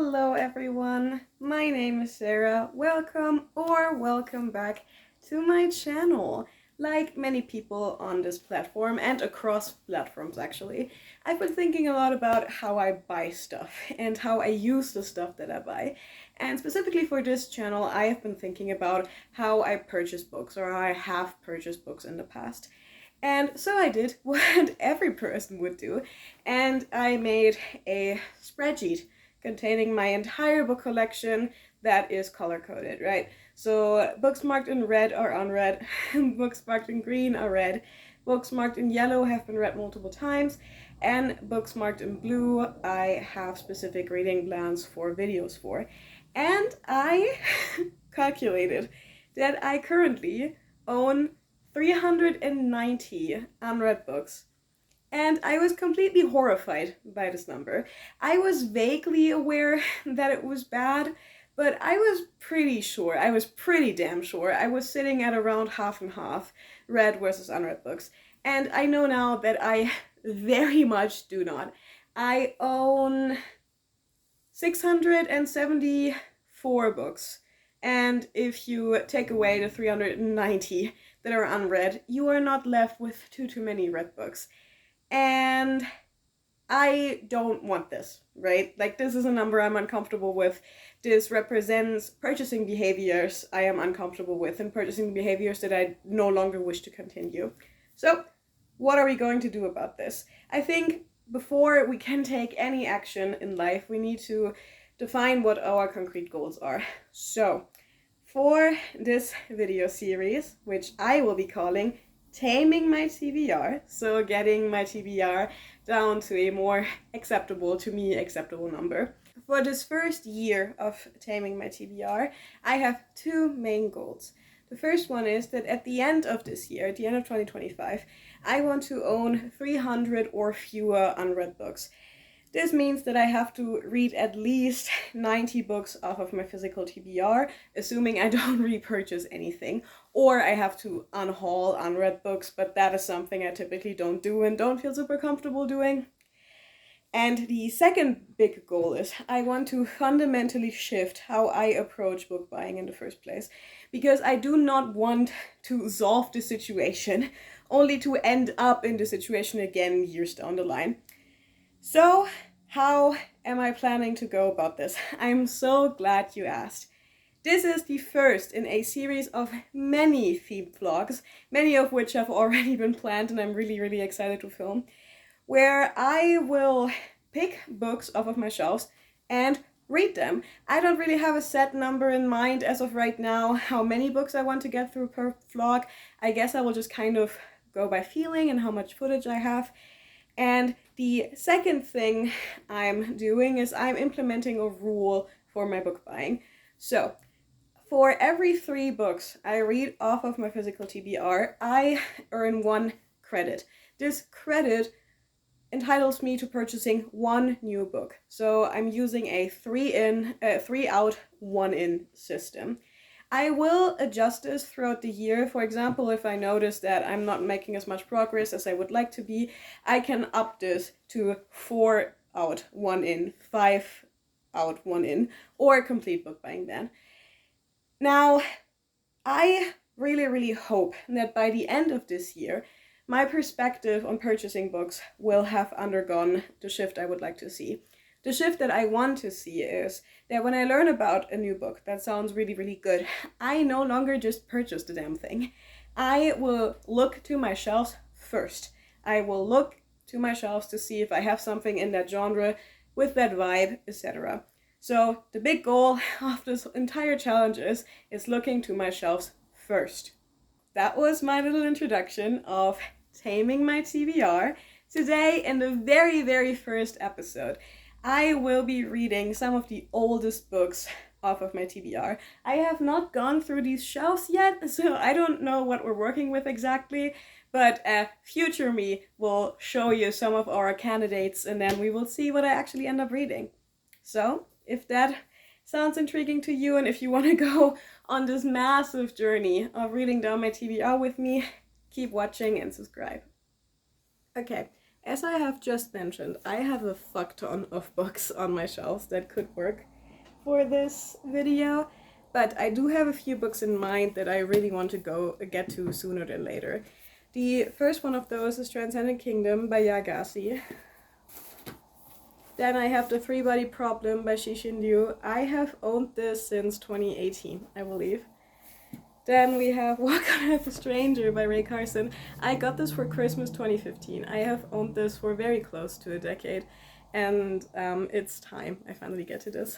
Hello everyone, my name is Sarah. Welcome back to my channel. Like many people on this platform and across platforms actually, I've been thinking a lot about how I buy stuff and how I use the stuff that I buy. And specifically for this channel, I have been thinking about how I purchase books or how I have purchased books in the past. And so I did what every person would do, and I made a spreadsheet containing my entire book collection that is color-coded, right? So books marked in red are unread, books marked in green are read, books marked in yellow have been read multiple times, and books marked in blue I have specific reading plans for videos for. And I calculated that I currently own 390 unread books. And I was completely horrified by this number. I was vaguely aware that it was bad, but I was pretty damn sure I was sitting at around half and half read versus unread books. And I know now that I very much do not. I own 674 books. And if you take away the 390 that are unread, you are not left with too many read books. And I don't want this, right? Like, this is a number I'm uncomfortable with. This represents purchasing behaviors I am uncomfortable with and purchasing behaviors that I no longer wish to continue. So, what are we going to do about this? I think before we can take any action in life, we need to define what our concrete goals are. So, for this video series, which I will be calling Taming my TBR, so getting my TBR down to a more acceptable number. For this first year of Taming my TBR, I have two main goals. The first one is that at the end of this year, at the end of 2025, I want to own 300 or fewer unread books. This means that I have to read at least 90 books off of my physical TBR, assuming I don't repurchase anything. Or I have to unhaul unread books, but that is something I typically don't do and don't feel super comfortable doing. And the second big goal is I want to fundamentally shift how I approach book buying in the first place. Because I do not want to solve the situation, only to end up in the situation again years down the line. So, how am I planning to go about this? I'm so glad you asked. This is the first in a series of many themed vlogs, many of which have already been planned and I'm really excited to film, where I will pick books off of my shelves and read them. I don't really have a set number in mind as of right now, how many books I want to get through per vlog. I guess I will just kind of go by feeling and how much footage I have. And the second thing I'm doing is I'm implementing a rule for my book buying. So, for every 3 books I read off of my physical TBR, I earn 1 credit. This credit entitles me to purchasing 1 new book. So I'm using a 3 out, 1 in system. I will adjust this throughout the year. For example, if I notice that I'm not making as much progress as I would like to be, I can up this to 4 out, 1 in, 5 out, 1 in, or a complete book buying ban. Now, I really hope that by the end of this year, my perspective on purchasing books will have undergone the shift I would like to see. The shift that I want to see is that when I learn about a new book that sounds really good, I no longer just purchase the damn thing. I will look to my shelves first. I will look to my shelves to see if I have something in that genre with that vibe, etc. So the big goal of this entire challenge is looking to my shelves first. That was my little introduction of Taming my TBR. Today, in the very first episode, I will be reading some of the oldest books off of my TBR. I have not gone through these shelves yet, so I don't know what we're working with exactly, but future me will show you some of our candidates and then we will see what I actually end up reading. So, if that sounds intriguing to you and if you want to go on this massive journey of reading down my TBR with me, keep watching and subscribe. Okay, As I have just mentioned, I have a fuck ton of books on my shelves that could work for this video, but I do have a few books in mind that I really want to get to sooner than later. The first one of those is Transcendent Kingdom by Yagasi. Then I have The Three-Body Problem by Shishin Liu. I have owned this since 2018, I believe. Then we have Walk on Earth a Stranger by Ray Carson. I got this for Christmas 2015. I have owned this for very close to a decade, and it's time I finally get to this.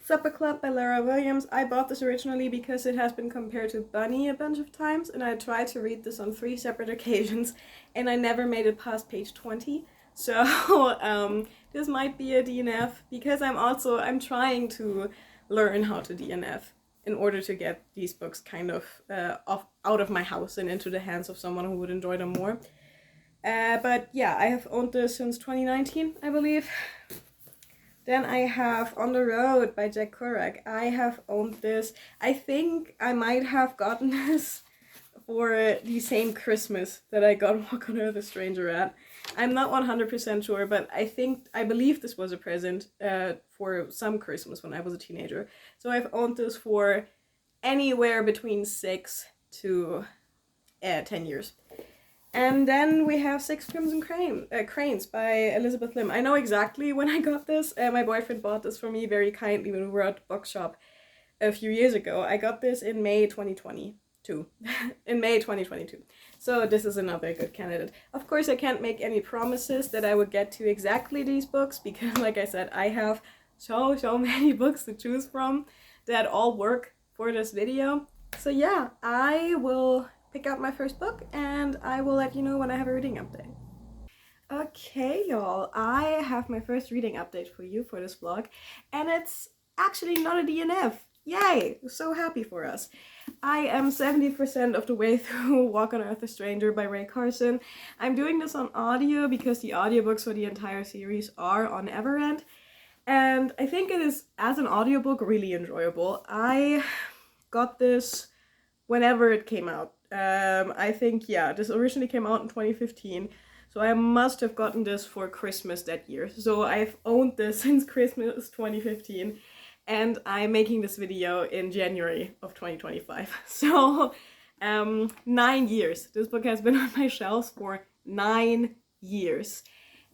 Supper Club by Lara Williams. I bought this originally because it has been compared to Bunny a bunch of times, and I tried to read this on 3 separate occasions, and I never made it past page 20. So this might be a DNF, because I'm trying to learn how to DNF in order to get these books kind of out of my house and into the hands of someone who would enjoy them more. But yeah, I have owned this since 2019, I believe. Then I have On the Road by Jack Kerouac. I have owned this. I think I might have gotten this for the same Christmas that I got Walk on Earth a Stranger at. I'm not 100% sure, but I believe this was a present for some Christmas when I was a teenager. So I've owned this for anywhere between 6 to 10 years. And then we have Six Crimson Cranes by Elizabeth Lim. I know exactly when I got this. My boyfriend bought this for me very kindly when we were at the bookshop a few years ago. I got this in May 2022. In May 2022. So this is another good candidate. Of course, I can't make any promises that I would get to exactly these books, because like I said, I have so many books to choose from that all work for this video. So yeah, I will pick out my first book, and I will let you know when I have a reading update. Okay, y'all, I have my first reading update for you for this vlog, and it's actually not a DNF. Yay! So happy for us. I am 70% of the way through Walk on Earth a Stranger by Ray Carson. I'm doing this on audio because the audiobooks for the entire series are on Everend, and I think it is, as an audiobook, really enjoyable. I got this whenever it came out. I think, yeah, this originally came out in 2015, so I must have gotten this for Christmas that year. So I've owned this since Christmas 2015, and I'm making this video in January of 2025. So 9 years. This book has been on my shelves for 9 years.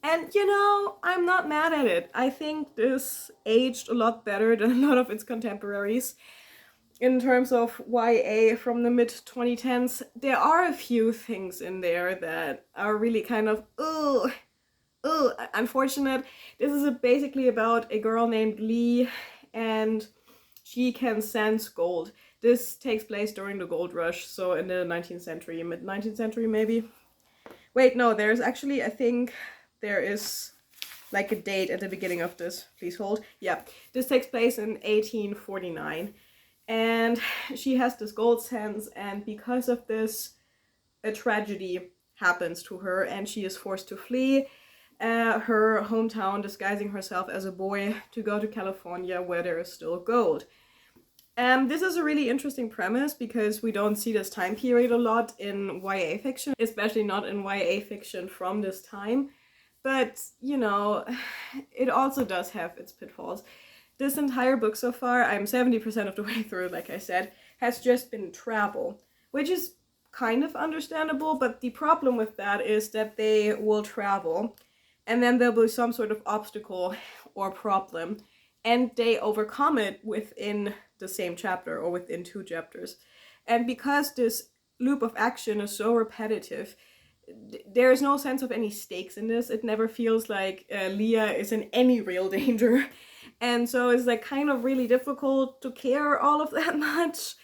And you know, I'm not mad at it. I think this aged a lot better than a lot of its contemporaries. In terms of YA from the mid-2010s, there are a few things in there that are really kind of, unfortunate. This is basically about a girl named Lee, and she can sense gold. This takes place during the gold rush, so in the 19th century, mid-19th century maybe. Wait, no, there's actually, I think there is like a date at the beginning of this. Please hold. Yeah, this takes place in 1849. And she has this gold sense, and because of this, a tragedy happens to her, and she is forced to flee her hometown, disguising herself as a boy, to go to California, where there is still gold. This is a really interesting premise, because we don't see this time period a lot in YA fiction, especially not in YA fiction from this time. But, you know, it also does have its pitfalls. This entire book so far, I'm 70% of the way through, like I said, has just been travel, which is kind of understandable, but the problem with that is that they will travel, and then there'll be some sort of obstacle or problem, and they overcome it within the same chapter or within 2 chapters. And because this loop of action is so repetitive, there is no sense of any stakes in this. It never feels like Leah is in any real danger. And so it's like kind of really difficult to care all of that much.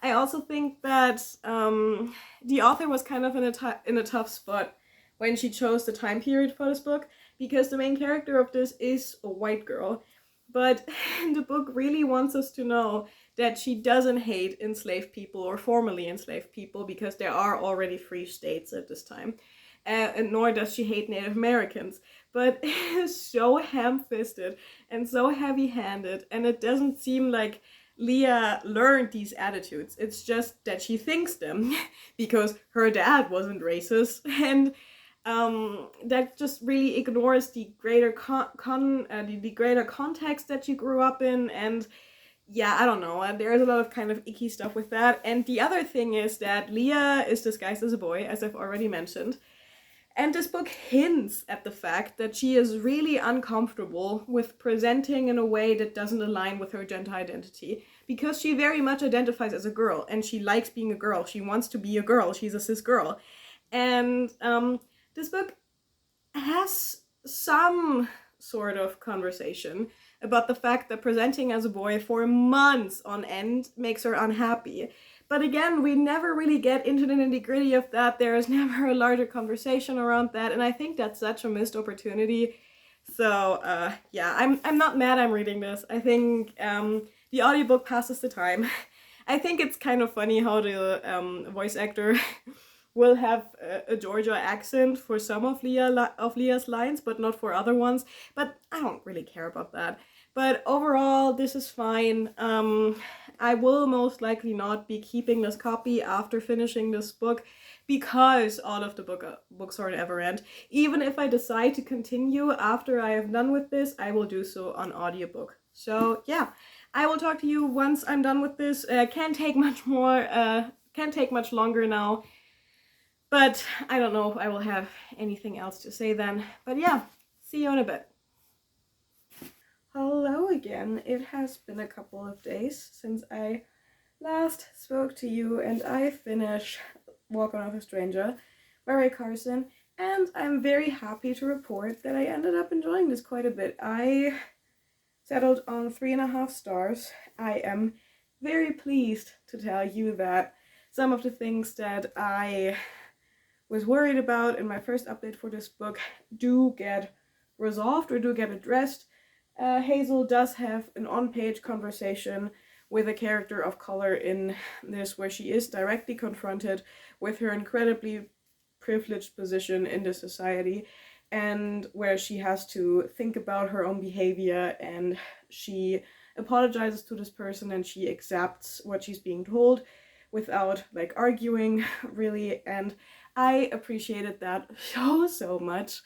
I also think that the author was kind of in a tough spot when she chose the time period for this book, because the main character of this is a white girl. But the book really wants us to know that she doesn't hate enslaved people or formerly enslaved people, because there are already free states at this time. And nor does she hate Native Americans. But it is so ham-fisted and so heavy-handed, and it doesn't seem like Leah learned these attitudes. It's just that she thinks them because her dad wasn't racist, and that just really ignores the greater the greater context that you grew up in. And yeah, I don't know. There's a lot of kind of icky stuff with that. And the other thing is that Leah is disguised as a boy, as I've already mentioned. And this book hints at the fact that she is really uncomfortable with presenting in a way that doesn't align with her gender identity, because she very much identifies as a girl and she likes being a girl. She wants to be a girl. She's a cis girl. And this book has some sort of conversation about the fact that presenting as a boy for months on end makes her unhappy. But again, we never really get into the nitty gritty of that. There is never a larger conversation around that, and I think that's such a missed opportunity. So yeah, I'm not mad I'm reading this. I think the audiobook passes the time. I think it's kind of funny how the voice actor will have a Georgia accent for some of Leah's lines, but not for other ones. But I don't really care about that. But overall, this is fine. I will most likely not be keeping this copy after finishing this book, because all of the books are on Everend. Even if I decide to continue after I have done with this, I will do so on audiobook. So yeah, I will talk to you once I'm done with this. Can't take much more. Can't take much longer now. But I don't know if I will have anything else to say then. But yeah, see you in a bit. Hello again. It has been a couple of days since I last spoke to you, and I finished Walk on with a Stranger by Ray Carson, and I'm very happy to report that I ended up enjoying this quite a bit. I settled on 3.5 stars. I am very pleased to tell you that some of the things that I was worried about in my first update for this book do get resolved or do get addressed. Hazel does have an on-page conversation with a character of color in this, where she is directly confronted with her incredibly privileged position in the society, and where she has to think about her own behavior, and she apologizes to this person and she accepts what she's being told without like arguing really, and I appreciated that so much.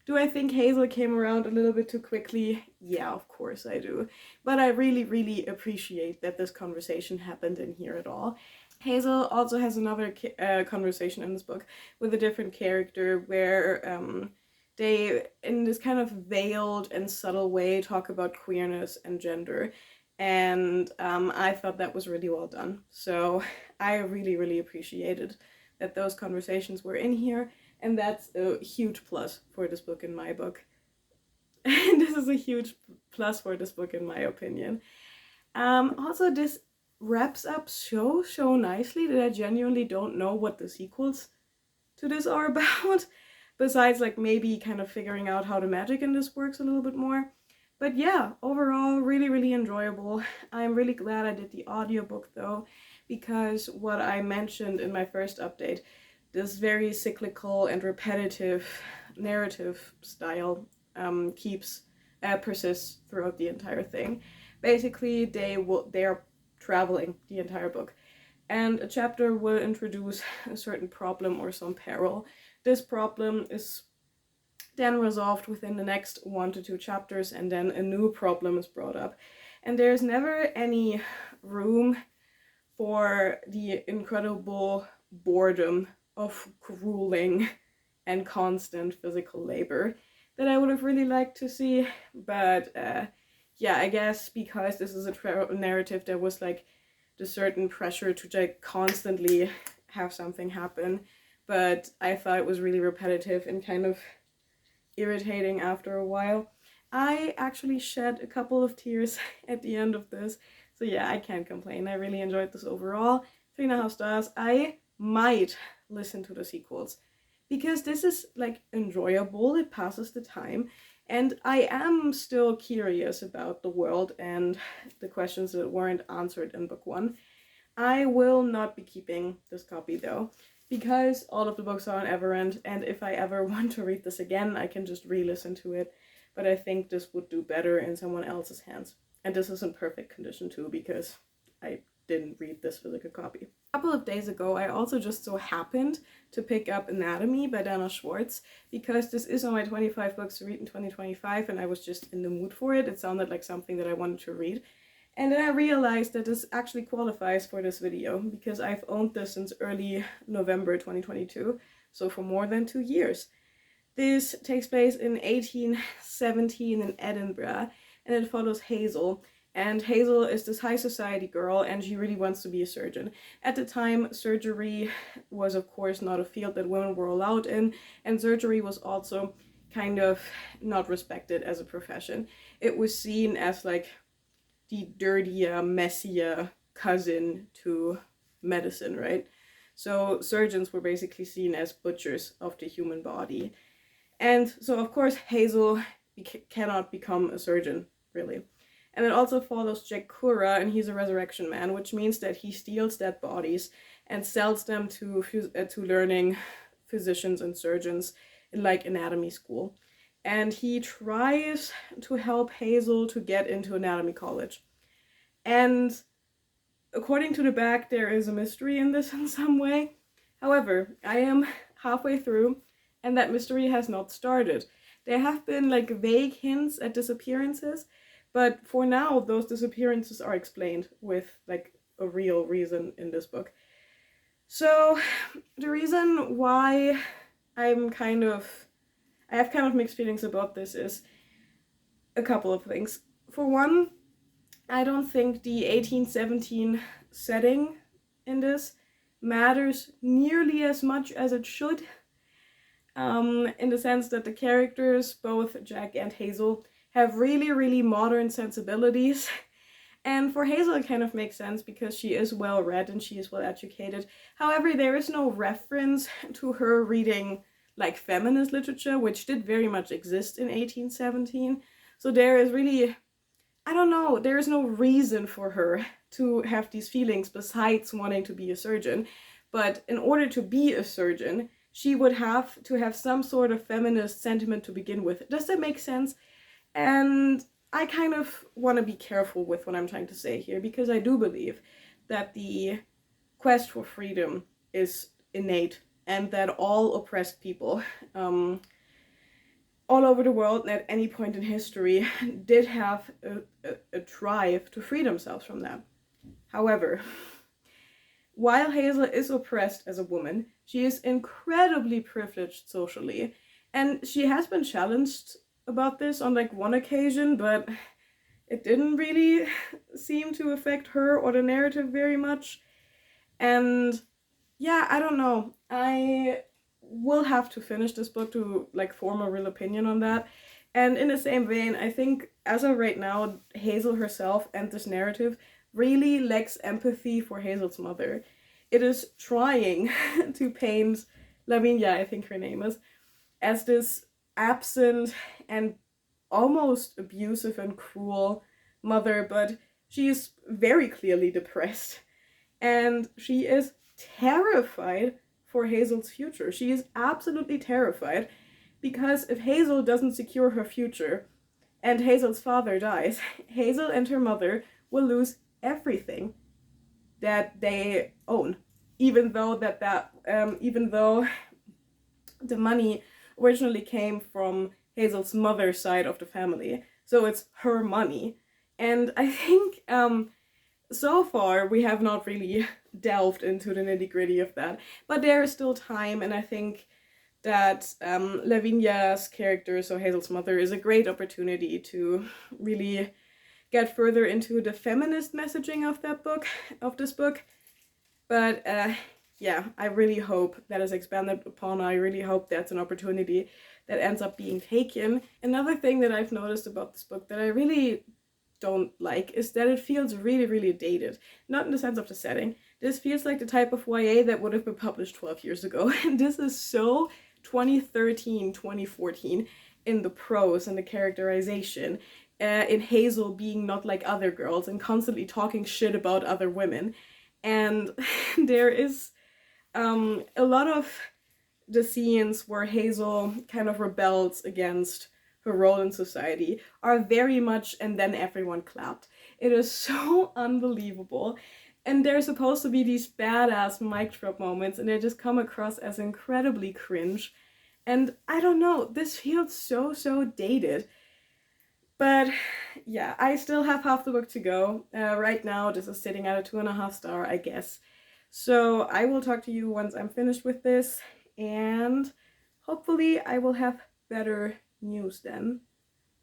Do I think Hazel came around a little bit too quickly? Yeah, of course I do. But I really appreciate that this conversation happened in here at all. Hazel also has another conversation in this book with a different character where they, in this kind of veiled and subtle way, talk about queerness and gender. And I thought that was really well done. So I really appreciated that those conversations were in here. And that's a huge plus for this book in my book. And this is a huge plus for this book in my opinion. Also, this wraps up so nicely that I genuinely don't know what the sequels to this are about. Besides like maybe kind of figuring out how the magic in this works a little bit more. But yeah, overall really enjoyable. I'm really glad I did the audiobook though, because what I mentioned in my first update, this very cyclical and repetitive narrative style persists throughout the entire thing. Basically, they're traveling the entire book, and a chapter will introduce a certain problem or some peril. This problem is then resolved within the next 1 to 2 chapters, and then a new problem is brought up. And there's never any room for the incredible boredom of grueling and constant physical labor that I would have really liked to see. But yeah, I guess because this is a narrative, there was like the certain pressure to like constantly have something happen. But I thought it was really repetitive and kind of irritating after a while. I actually shed a couple of tears at the end of this. So yeah, I can't complain. I really enjoyed this overall. 3.5 stars. I might listen to the sequels, because this is like enjoyable. It passes the time. And I am still curious about the world and the questions that weren't answered in book 1. I will not be keeping this copy though, because all of the books are on Everend, and if I ever want to read this again, I can just re-listen to it. But I think this would do better in someone else's hands. And this is in perfect condition too, because I didn't read this physical copy. A couple of days ago, I also just so happened to pick up Anatomy by Dana Schwartz, because this is on my 25 books to read in 2025, and I was just in the mood for it. It sounded like something that I wanted to read. And then I realized that this actually qualifies for this video, because I've owned this since early November 2022, so for more than 2 years. This takes place in 1817 in Edinburgh, and it follows Hazel. And Hazel is this high society girl, and she really wants to be a surgeon. At the time, surgery was of course not a field that women were allowed in, and surgery was also kind of not respected as a profession. It was seen as like the dirtier, messier cousin to medicine, right? So surgeons were basically seen as butchers of the human body. And so of course Hazel cannot become a surgeon, really. And it also follows Jack Cura, and he's a resurrection man, which means that he steals dead bodies and sells them to learning physicians and surgeons in like anatomy school. And he tries to help Hazel to get into anatomy college. And according to the back, there is a mystery in this in some way. However, I am halfway through, and that mystery has not started. There have been like vague hints at disappearances, but for now, those disappearances are explained with like a real reason in this book. So the reason why I have kind of mixed feelings about this is a couple of things. For one, I don't think the 1817 setting in this matters nearly as much as it should. In the sense that the characters, both Jack and Hazel, have really, really modern sensibilities. And for Hazel, it kind of makes sense because she is well read and she is well educated. However, there is no reference to her reading like feminist literature, which did very much exist in 1817. So there is really, I don't know, there is no reason for her to have these feelings besides wanting to be a surgeon. But in order to be a surgeon, she would have to have some sort of feminist sentiment to begin with. Does that make sense? And I kind of want to be careful with what I'm trying to say here, because I do believe that the quest for freedom is innate, and that all oppressed people all over the world at any point in history did have a drive to free themselves from that. However, while Hazel is oppressed as a woman, she is incredibly privileged socially, and she has been challenged about this on like one occasion, but it didn't really seem to affect her or the narrative very much. And yeah, I don't know. I will have to finish this book to like form a real opinion on that. And in the same vein, I think as of right now, Hazel herself and this narrative really lacks empathy for Hazel's mother. It is trying to paint Lavinia, I think her name is, as this absent and almost abusive and cruel mother, but she is very clearly depressed. And she is terrified for Hazel's future. She is absolutely terrified, because if Hazel doesn't secure her future and Hazel's father dies, Hazel and her mother will lose everything that they own, even though the money originally came from Hazel's mother's side of the family. So it's her money. And I think so far we have not really delved into the nitty-gritty of that, but there is still time, and I think that Lavinia's character, so Hazel's mother, is a great opportunity to really get further into the feminist messaging of this book. But yeah, I really hope that is expanded upon. I really hope that's an opportunity that ends up being taken. Another thing that I've noticed about this book that I really don't like is that it feels really, really dated. Not in the sense of the setting. This feels like the type of YA that would have been published 12 years ago. And this is so 2013, 2014 in the prose and the characterization. In Hazel being not like other girls and constantly talking shit about other women. And there is a lot of the scenes where Hazel kind of rebels against her role in society are very much "and then everyone clapped." It is so unbelievable. And they're supposed to be these badass mic drop moments, and they just come across as incredibly cringe. And I don't know, this feels so dated. But yeah, I still have half the book to go. Right now, this is sitting at a 2.5 star, I guess. So I will talk to you once I'm finished with this, and hopefully I will have better news then.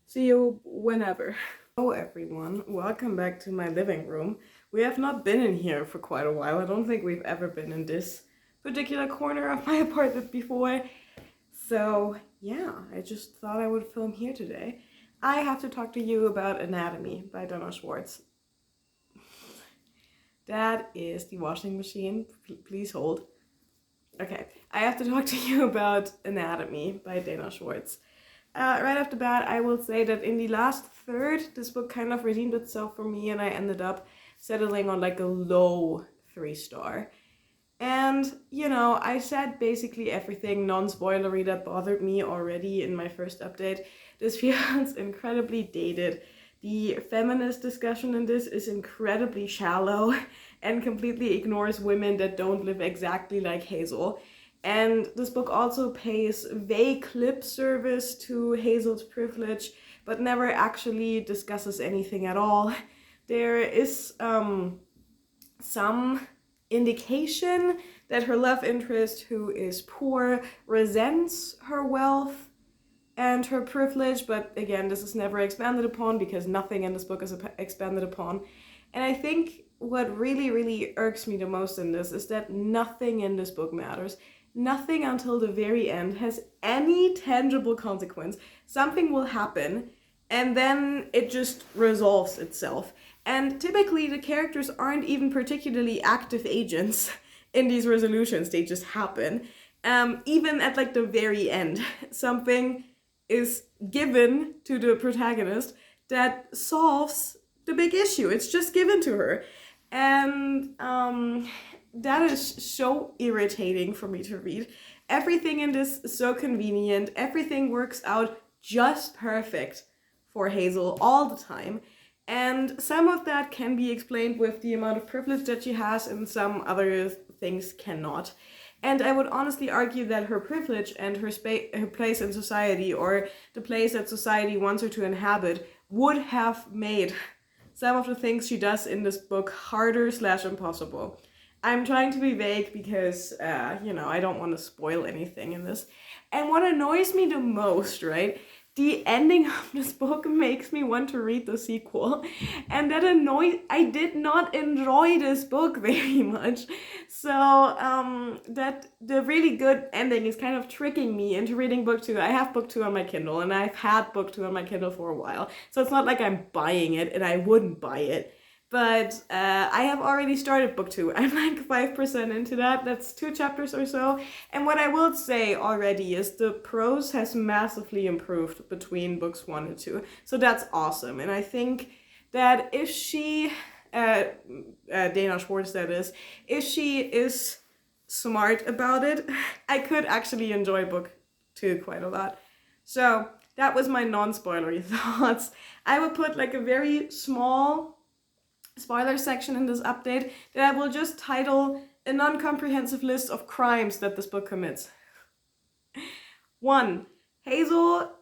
See you whenever. Hello everyone, welcome back to my living room. We have not been in here for quite a while. I don't think we've ever been in this particular corner of my apartment before. So yeah, I just thought I would film here today. I have to talk to you about Anatomy by Donna Schwartz. That is the washing machine. Please hold. Okay, I have to talk to you about Anatomy by Dana Schwartz. Right off the bat, I will say that in the last third, this book kind of redeemed itself for me, and I ended up settling on like a low 3-star. And, you know, I said basically everything non-spoilery that bothered me already in my first update. This feels incredibly dated. The feminist discussion in this is incredibly shallow and completely ignores women that don't live exactly like Hazel. And this book also pays vague lip service to Hazel's privilege, but never actually discusses anything at all. There is some indication that her love interest, who is poor, resents her wealth and her privilege, but again, this is never expanded upon because nothing in this book is expanded upon. And I think what really irks me the most in this is that nothing in this book matters. Nothing until the very end has any tangible consequence. Something will happen, and then it just resolves itself. And typically the characters aren't even particularly active agents in these resolutions, they just happen. Even at like the very end, something is given to the protagonist that solves the big issue. It's just given to her. And that is so irritating for me to read. Everything in this is so convenient. Everything works out just perfect for Hazel all the time. And some of that can be explained with the amount of privilege that she has, and some other things cannot. And I would honestly argue that her privilege and her place in society, or the place that society wants her to inhabit, would have made some of the things she does in this book harder/impossible. I'm trying to be vague because, you know, I don't want to spoil anything in this. And what annoys me the most, right? The ending of this book makes me want to read the sequel. And that I did not enjoy this book very much. So, that the really good ending is kind of tricking me into reading book 2. I have book 2 on my Kindle, and I've had book 2 on my Kindle for a while. So it's not like I'm buying it, and I wouldn't buy it. But I have already started book 2. I'm like 5% into that. That's 2 chapters or so. And what I will say already is the prose has massively improved between books 1 and 2. So that's awesome. And I think that if she, Dana Schwartz that is, if she is smart about it, I could actually enjoy book 2 quite a lot. So that was my non-spoilery thoughts. I would put like a very small spoiler section in this update that I will just title a non-comprehensive list of crimes that this book commits. 1. Hazel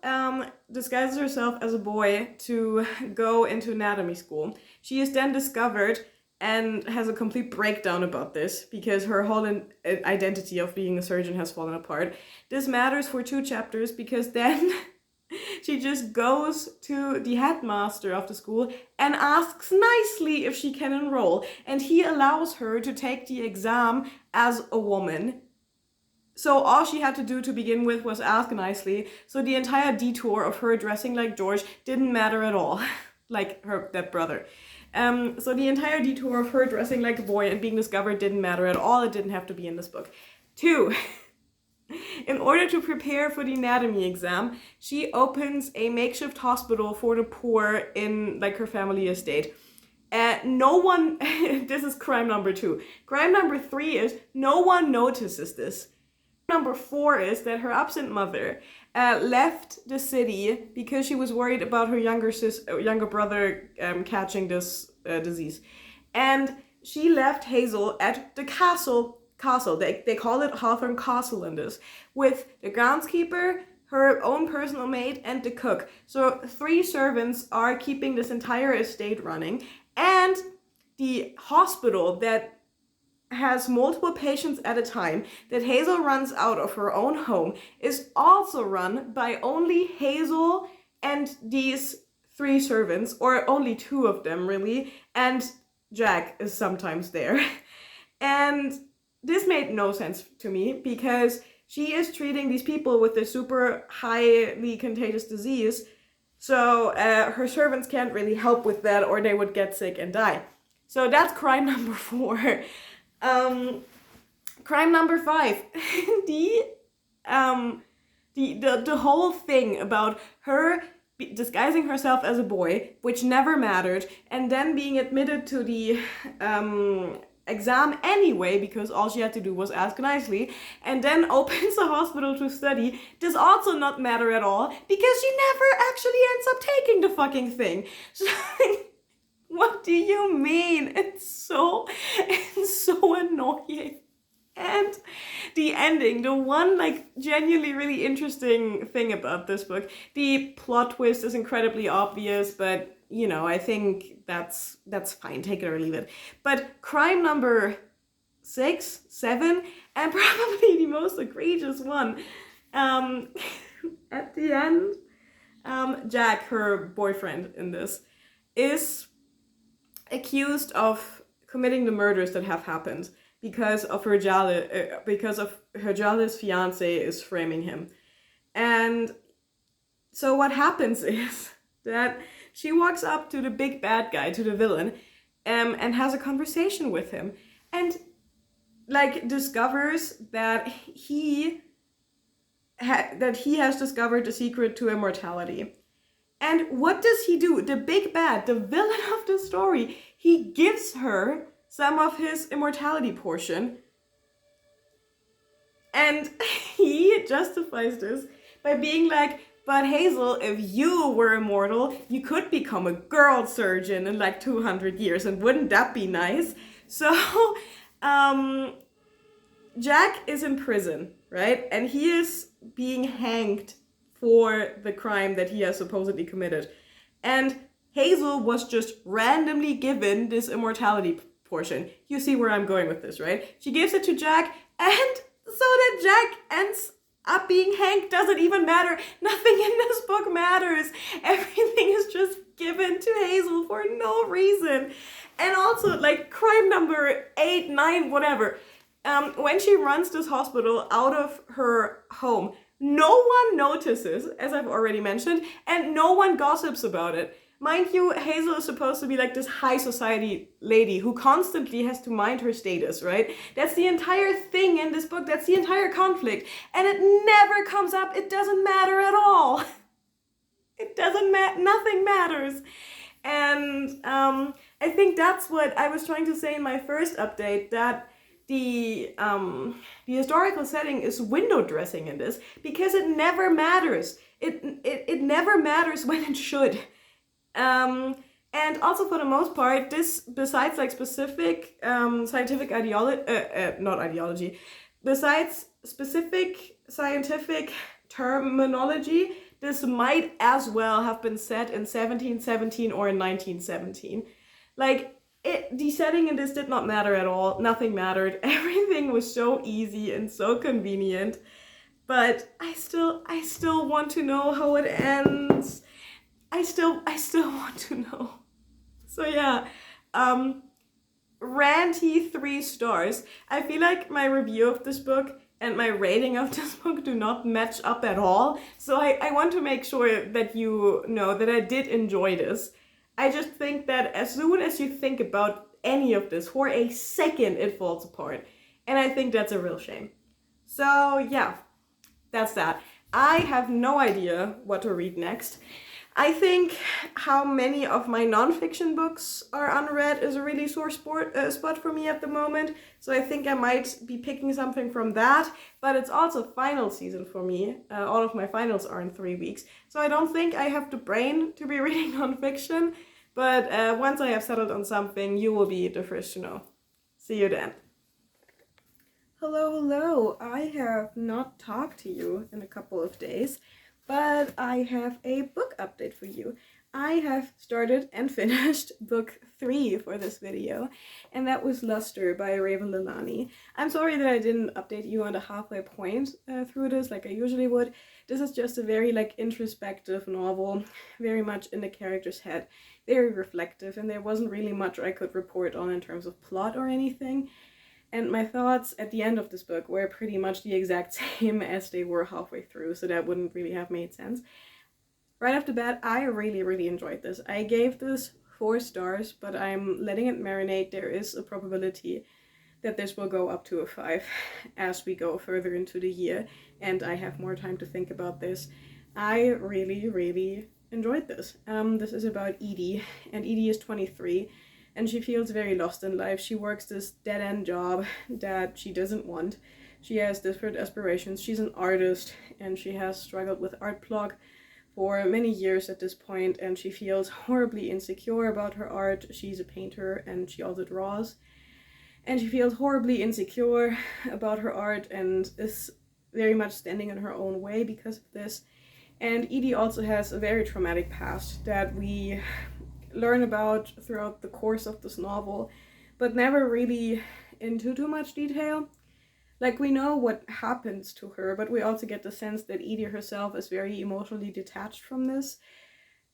disguises herself as a boy to go into anatomy school. She is then discovered and has a complete breakdown about this because her whole identity of being a surgeon has fallen apart. This matters for 2 chapters because then she just goes to the headmaster of the school and asks nicely if she can enroll. And he allows her to take the exam as a woman. So all she had to do to begin with was ask nicely. So the entire detour of her dressing like George didn't matter at all. Like that brother. So the entire detour of her dressing like a boy and being discovered didn't matter at all. It didn't have to be in this book. 2. In order to prepare for the anatomy exam, she opens a makeshift hospital for the poor in like her family estate. No one, this is crime number 2. Crime number 3 is no one notices this. Number 4 is that her absent mother left the city because she was worried about her younger brother catching this disease. And she left Hazel at the castle. They call it Hawthorne Castle in this, with the groundskeeper, her own personal maid, and the cook. So 3 servants are keeping this entire estate running, and the hospital that has multiple patients at a time that Hazel runs out of her own home is also run by only Hazel and these 3 servants, or only 2 of them really, and Jack is sometimes there. And this made no sense to me, because she is treating these people with a super highly contagious disease, so her servants can't really help with that, or they would get sick and die. So that's crime number 4. Crime number 5. The whole thing about her disguising herself as a boy, which never mattered, and then being admitted to the exam anyway, because all she had to do was ask nicely, and then opens a hospital to study, does also not matter at all, because she never actually ends up taking the fucking thing. So, what do you mean? It's so annoying. And the ending, the one genuinely really interesting thing about this book, the plot twist is incredibly obvious, but I think that's fine, take it or leave it. But crime number 6, 7, and probably the most egregious one, at the end, Jack, her boyfriend in this, is accused of committing the murders that have happened because of her jealous fiance is framing him. And so what happens is that she walks up to the big bad guy, to the villain, and has a conversation with him, and discovers that he has discovered the secret to immortality. And what does he do? The big bad, the villain of the story, he gives her some of his immortality portion. And he justifies this by being like, but Hazel, if you were immortal, you could become a girl surgeon in 200 years, and wouldn't that be nice? So, Jack is in prison, right? And he is being hanged for the crime that he has supposedly committed. And Hazel was just randomly given this immortality portion. You see where I'm going with this, right? She gives it to Jack, and so that Jack ends up being hanged doesn't even matter. Nothing in this book matters. Everything is just given to Hazel for no reason. And also, crime number 8, 9, whatever. When she runs this hospital out of her home, no one notices, as I've already mentioned, and no one gossips about it. Mind you, Hazel is supposed to be this high society lady who constantly has to mind her status, right? That's the entire thing in this book. That's the entire conflict. And it never comes up. It doesn't matter at all. It doesn't matter. Nothing matters. And I think that's what I was trying to say in my first update, that the historical setting is window dressing in this, because it never matters. It never matters when it should. And also, for the most part, this, besides specific scientific besides specific scientific terminology, this might as well have been set in 1717 or in 1917. The setting in this did not matter at all. Nothing mattered. Everything was so easy and so convenient. But I still want to know how it ends. I still want to know. So yeah, ranty 3 stars. I feel like my review of this book and my rating of this book do not match up at all. So I want to make sure that you know that I did enjoy this. I just think that as soon as you think about any of this, for a second it falls apart. And I think that's a real shame. So yeah, that's that. I have no idea what to read next. I think how many of my nonfiction books are unread is a really sore spot for me at the moment. So I think I might be picking something from that. But it's also final season for me. All of my finals are in 3 weeks. So I don't think I have the brain to be reading nonfiction. But once I have settled on something, you will be the first to know. See you then. Hello. I have not talked to you in a couple of days, but I have a book update for you. I have started and finished book 3 for this video, and that was Luster by Raven Lalani. I'm sorry that I didn't update you on the halfway point through this like I usually would. This is just a very introspective novel, very much in the character's head, very reflective, and there wasn't really much I could report on in terms of plot or anything. And my thoughts at the end of this book were pretty much the exact same as they were halfway through, so that wouldn't really have made sense. Right off the bat, I really enjoyed this. I gave this 4 stars, but I'm letting it marinate. There is a probability that this will go up to a 5 as we go further into the year, and I have more time to think about this. I really enjoyed this. This is about Edie, and Edie is 23, and she feels very lost in life. She works this dead-end job that she doesn't want. She has different aspirations. She's an artist, and she has struggled with art block for many years at this point, and she feels horribly insecure about her art. She's a painter, and she also draws. And she feels horribly insecure about her art and is very much standing in her own way because of this. And Edie also has a very traumatic past that we learn about throughout the course of this novel, but never really into too much detail. We know what happens to her, but we also get the sense that Edie herself is very emotionally detached from this,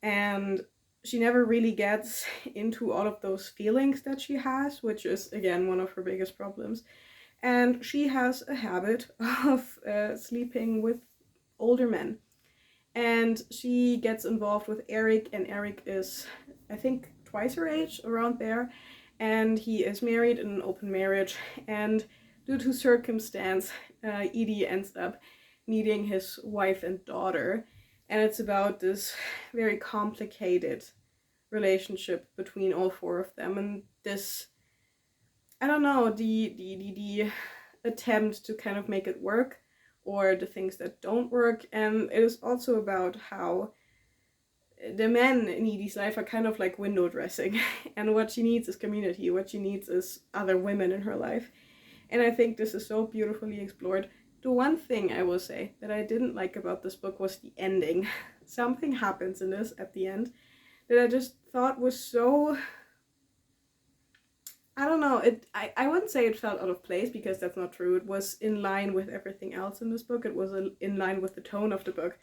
and she never really gets into all of those feelings that she has, which is, again, one of her biggest problems. And she has a habit of sleeping with older men. And she gets involved with Eric, and Eric is, I think, twice her age, around there. And he is married in an open marriage, and due to circumstance, Edie ends up meeting his wife and daughter, and it's about this very complicated relationship between all 4 of them, and this, I don't know, the attempt to kind of make it work, or the things that don't work. And it is also about how the men in Edie's life are kind of like window dressing, and what she needs is community, what she needs is other women in her life. And I think this is so beautifully explored. The one thing I will say that I didn't like about this book was the ending. Something happens in this at the end that I just thought was so, I don't know, I wouldn't say it felt out of place, because that's not true. It was in line with everything else in this book. It was in line with the tone of the book.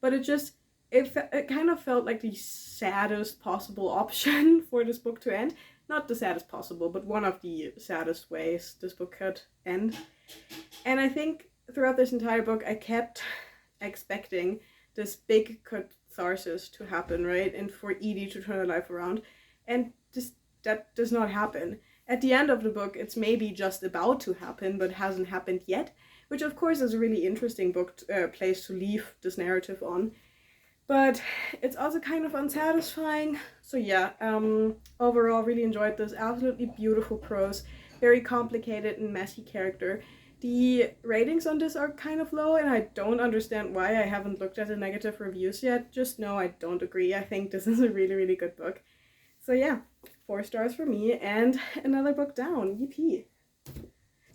But it kind of felt like the saddest possible option for this book to end. Not the saddest possible, but one of the saddest ways this book could end. And I think throughout this entire book, I kept expecting this big catharsis to happen, right? And for Edie to turn her life around. And that does not happen. At the end of the book, it's maybe just about to happen, but hasn't happened yet. Which, of course, is a really interesting place to leave this narrative on. But it's also kind of unsatisfying. So yeah, overall really enjoyed this. Absolutely beautiful prose, very complicated and messy character. The ratings on this are kind of low, and I don't understand why. I haven't looked at the negative reviews yet. Just know I don't agree. I think this is a really good book. So yeah, 4 stars for me, and another book down. Yippee!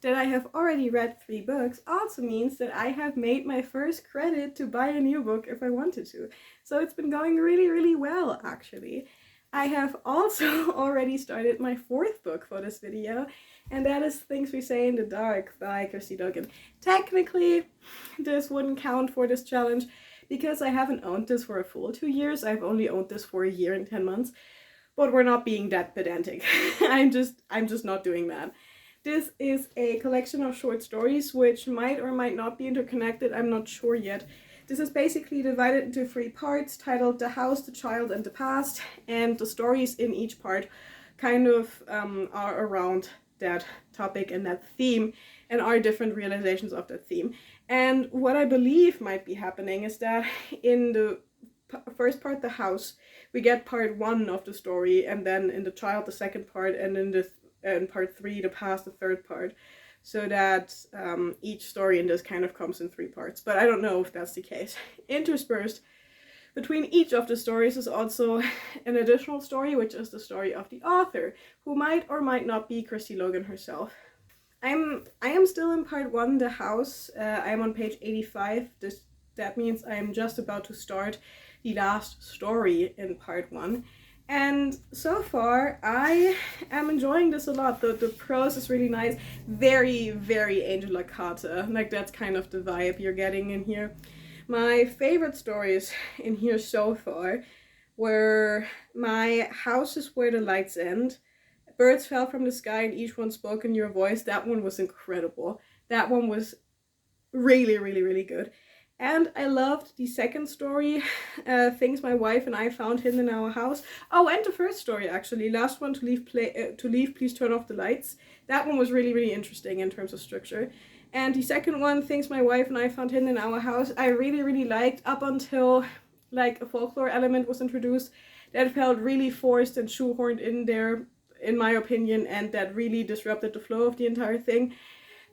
That I have already read 3 books also means that I have made my first credit to buy a new book if I wanted to. So it's been going really well, actually. I have also already started my 4th book for this video, and that is Things We Say in the Dark by Kirsty Duggan. Technically, this wouldn't count for this challenge because I haven't owned this for a full 2 years. I've only owned this for a year and 10 months, but we're not being that pedantic. I'm just not doing that. This is a collection of short stories which might or might not be interconnected, I'm not sure yet. This is basically divided into 3 parts titled The House, the Child, and the Past, and the stories in each part kind of are around that topic and that theme, and are different realizations of that theme. And what I believe might be happening is that in the first part, The House, we get part 1 of the story, and then in the Child, the second part, and in part 3, The Past, the third part, so that each story in this kind of comes in 3 parts. But I don't know if that's the case. Interspersed between each of the stories is also an additional story, which is the story of the author, who might or might not be Christy Logan herself. I am still in part 1, The House. I am on page 85. That means I am just about to start the last story in part 1. And so far, I am enjoying this a lot. The prose is really nice. Very, very Angela Carter. Like, that's kind of the vibe you're getting in here. My favorite stories in here so far were My House is Where the Lights End, Birds Fell from the Sky and Each One Spoke in Your Voice. That one was incredible. That one was really, really, really good. And I loved the second story, Things My Wife and I Found Hidden in Our House. Oh, and the first story, actually. Last one, To Leave, Please Turn Off the Lights. That one was really, really interesting in terms of structure. And the second one, Things My Wife and I Found Hidden in Our House, I really, really liked up until like a folklore element was introduced. That felt really forced and shoehorned in there, in my opinion, and that really disrupted the flow of the entire thing.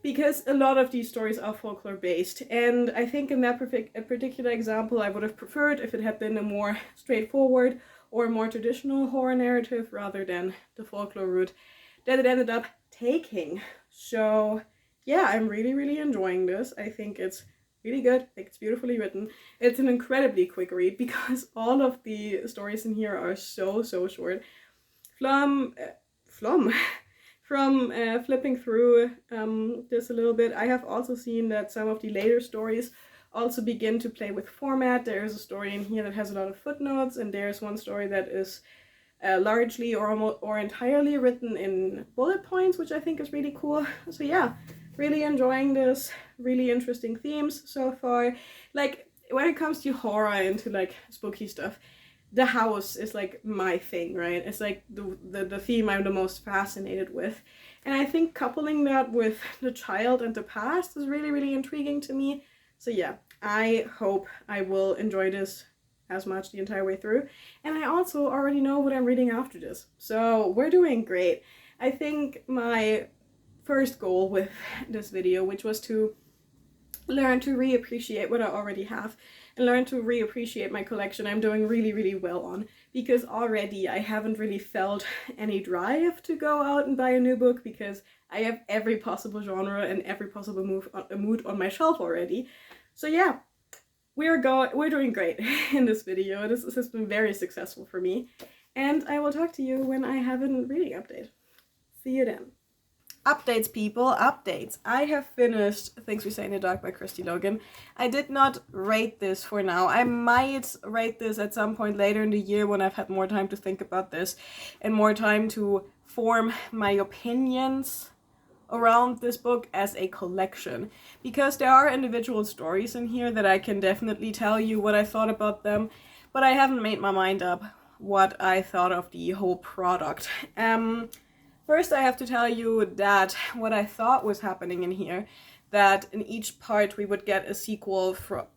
Because a lot of these stories are folklore based, and I think in that particular example I would have preferred if it had been a more straightforward or more traditional horror narrative rather than the folklore route that it ended up taking. So yeah, I'm really, really enjoying this. I think it's really good. I think it's beautifully written. It's an incredibly quick read because all of the stories in here are so short. From flipping through this a little bit, I have also seen that some of the later stories also begin to play with format. There's a story in here that has a lot of footnotes, and there's one story that is largely or entirely written in bullet points, which I think is really cool. So yeah, really enjoying this. Really interesting themes so far. Like, when it comes to horror and to like spooky stuff, the house is like my thing, right? It's like the theme I'm the most fascinated with. And I think coupling that with the child and the past is really, really intriguing to me. So yeah, I hope I will enjoy this as much the entire way through. And I also already know what I'm reading after this. So we're doing great. I think my first goal with this video, which was to learn to reappreciate what I already have and learn to reappreciate my collection, I'm doing really, really well on, because already I haven't really felt any drive to go out and buy a new book because I have every possible genre and every possible mood on my shelf already. So yeah, we're doing great in this video. This has been very successful for me, and I will talk to you when I have a reading update. See you then. Updates, people, updates. I have finished Things We Say in the Dark by Christy Logan. I did not rate this for now. I might rate this at some point later in the year when I've had more time to think about this and more time to form my opinions around this book as a collection. Because there are individual stories in here that I can definitely tell you what I thought about them, but I haven't made my mind up what I thought of the whole product. First, I have to tell you that what I thought was happening in here, that in each part we would get a sequel for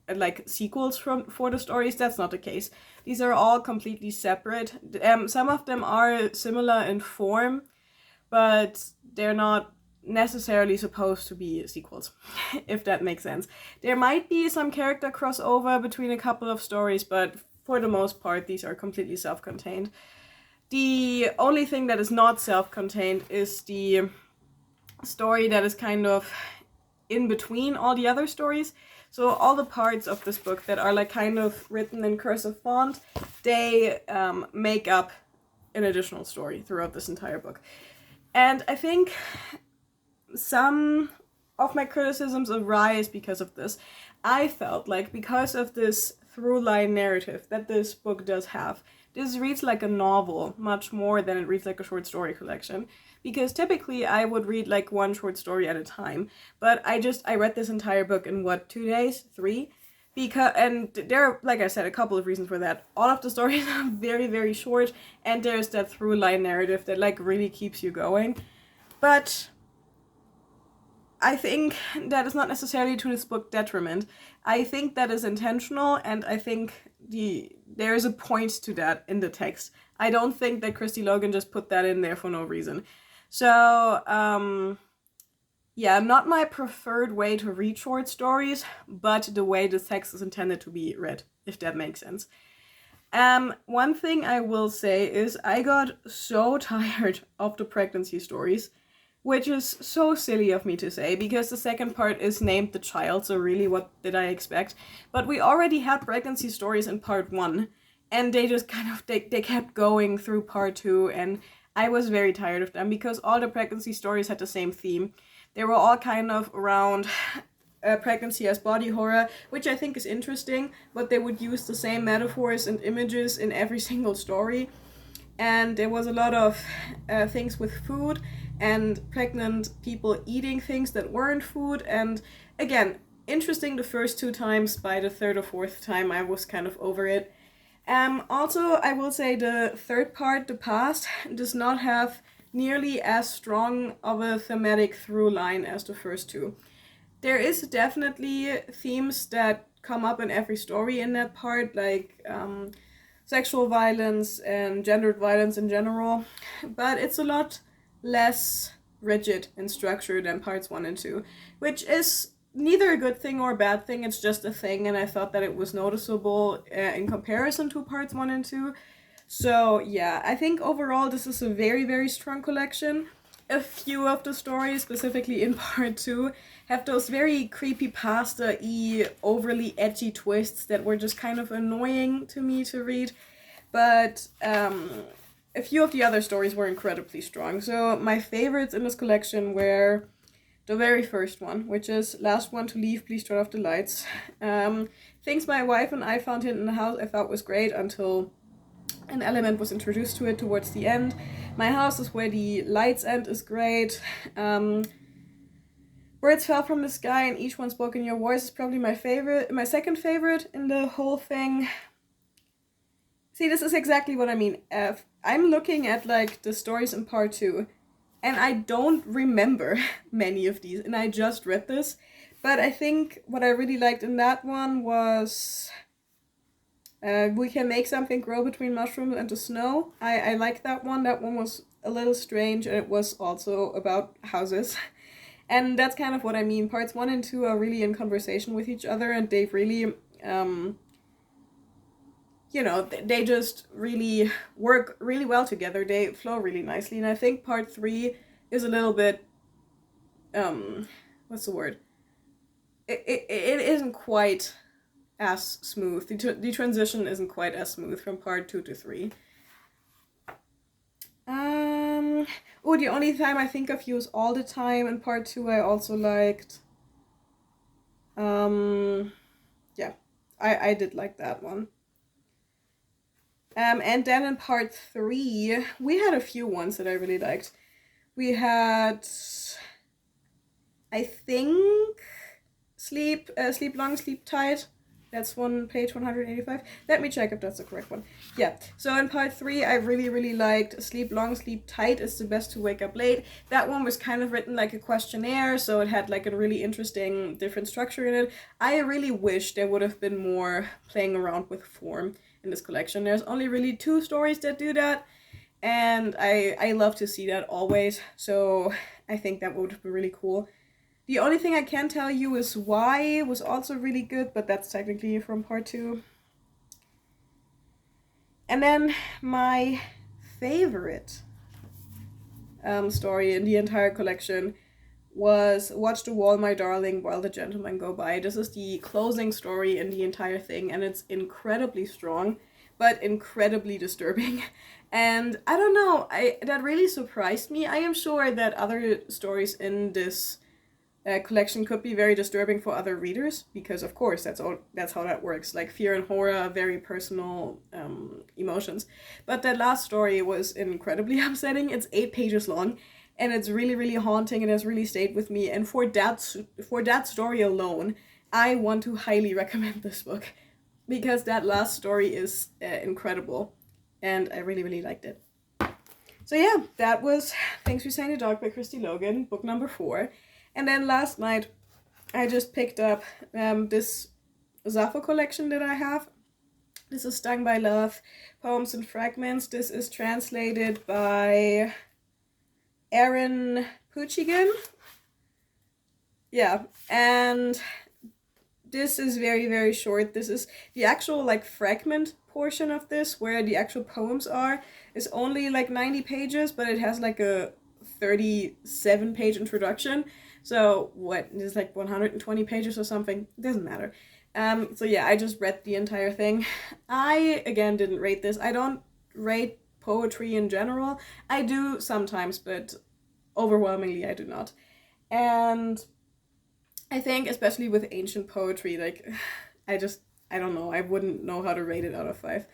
sequels for the stories. That's not the case. These are all completely separate. Some of them are similar in form, but they're not necessarily supposed to be sequels, if that makes sense. There might be some character crossover between a couple of stories, but for the most part, these are completely self-contained. The only thing that is not self-contained is the story that is kind of in between all the other stories. So all the parts of this book that are like kind of written in cursive font, they make up an additional story throughout this entire book. And I think some of my criticisms arise because of this. I felt like because of this through-line narrative that this book does have, this reads like a novel much more than it reads like a short story collection. Because typically I would read like one short story at a time. But I read this entire book in 2 days? 3? And there are, like I said, a couple of reasons for that. All of the stories are very, very short, and there's that through-line narrative that like really keeps you going. But I think that is not necessarily to this book's detriment. I think that is intentional, and I think there is a point to that in the text. I don't think that Christy Logan just put that in there for no reason. So, yeah, not my preferred way to read short stories, but the way the text is intended to be read, if that makes sense. One thing I will say is I got so tired of the pregnancy stories, which is so silly of me to say because the second part is named The Child, so really what did I expect? But we already had pregnancy stories in part 1, and they just kind of they kept going through part 2, and I was very tired of them because all the pregnancy stories had the same theme. They were all kind of around pregnancy as body horror, which I think is interesting, but they would use the same metaphors and images in every single story. And there was a lot of things with food and pregnant people eating things that weren't food. And again, interesting the first 2 times. By the third or fourth time, I was kind of over it. Also, I will say the third part, The Past, does not have nearly as strong of a thematic through line as the first two. There is definitely themes that come up in every story in that part, like sexual violence and gendered violence in general, but it's a lot less rigid in structure than parts 1 and 2, which is neither a good thing or a bad thing. It's just a thing, and I thought that it was noticeable in comparison to parts 1 and 2. So yeah, I think overall this is a very, very strong collection. A few of the stories, specifically in part 2, have those very creepypasta-y, overly edgy twists that were just kind of annoying to me to read. But a few of the other stories were incredibly strong. So my favorites in this collection were the very first one, which is Last One to Leave, Please Turn Off the Lights. Things my wife and I found hidden in the house I thought was great until an element was introduced to it towards the end. My House is Where the Lights End is great. Birds Fell from the Sky and Each One Spoke in Your Voice is probably my favorite, my second favorite in the whole thing. See, this is exactly what I mean. I'm looking at like the stories in part 2, and I don't remember many of these, and I just read this. But I think what I really liked in that one was We Can Make Something Grow Between Mushrooms and the Snow. I like that one. That one was a little strange, and it was also about houses. And that's kind of what I mean. Parts 1 and 2 are really in conversation with each other, and they really, they just really work really well together. They flow really nicely. And I think part 3 is a little bit, what's the word? It isn't quite as smooth. The transition isn't quite as smooth from part 2 to 3. The Only Time I Think of You is All the Time in part 2 I also liked. Yeah, I did like that one. And then in part 3, we had a few ones that I really liked. We had, I think, Sleep Long, Sleep Tight. That's page 185. Let me check if that's the correct one. Yeah, so in part 3, I really, really liked Sleep Long, Sleep Tight is the best to wake up late. That one was kind of written like a questionnaire, so it had like a really interesting different structure in it. I really wish there would have been more playing around with form in this collection. There's only really 2 stories that do that, and I love to see that always, so I think that would have been really cool. The only thing I can tell you is Why was also really good, but that's technically from part 2. And then my favorite story in the entire collection was Watch the Wall, My Darling, While the Gentlemen Go By. This is the closing story in the entire thing, and it's incredibly strong, but incredibly disturbing. And I don't know, that really surprised me. I am sure that other stories in this collection could be very disturbing for other readers, because of course that's how that works. Like fear and horror are very personal emotions. But that last story was incredibly upsetting. It's 8 pages long, and it's really, really haunting, and has really stayed with me. And for that story alone, I want to highly recommend this book, because that last story is incredible, and I really, really liked it. So yeah, that was Things We Say in the Dark by Christy Logan, book number 4. And then last night, I just picked up this Sappho collection that I have. This is Stung by Love, Poems and Fragments. This is translated by Erin Puchigan. Yeah, and this is very, very short. This is the actual like fragment portion of this, where the actual poems are, is only like 90 pages, but it has like a 37-page introduction. So what is like 120 pages or something? It doesn't matter. So yeah, I just read the entire thing. I again didn't rate this. I don't rate poetry in general. I do sometimes, but overwhelmingly I do not. And I think especially with ancient poetry, like I don't know, I wouldn't know how to rate it out of 5.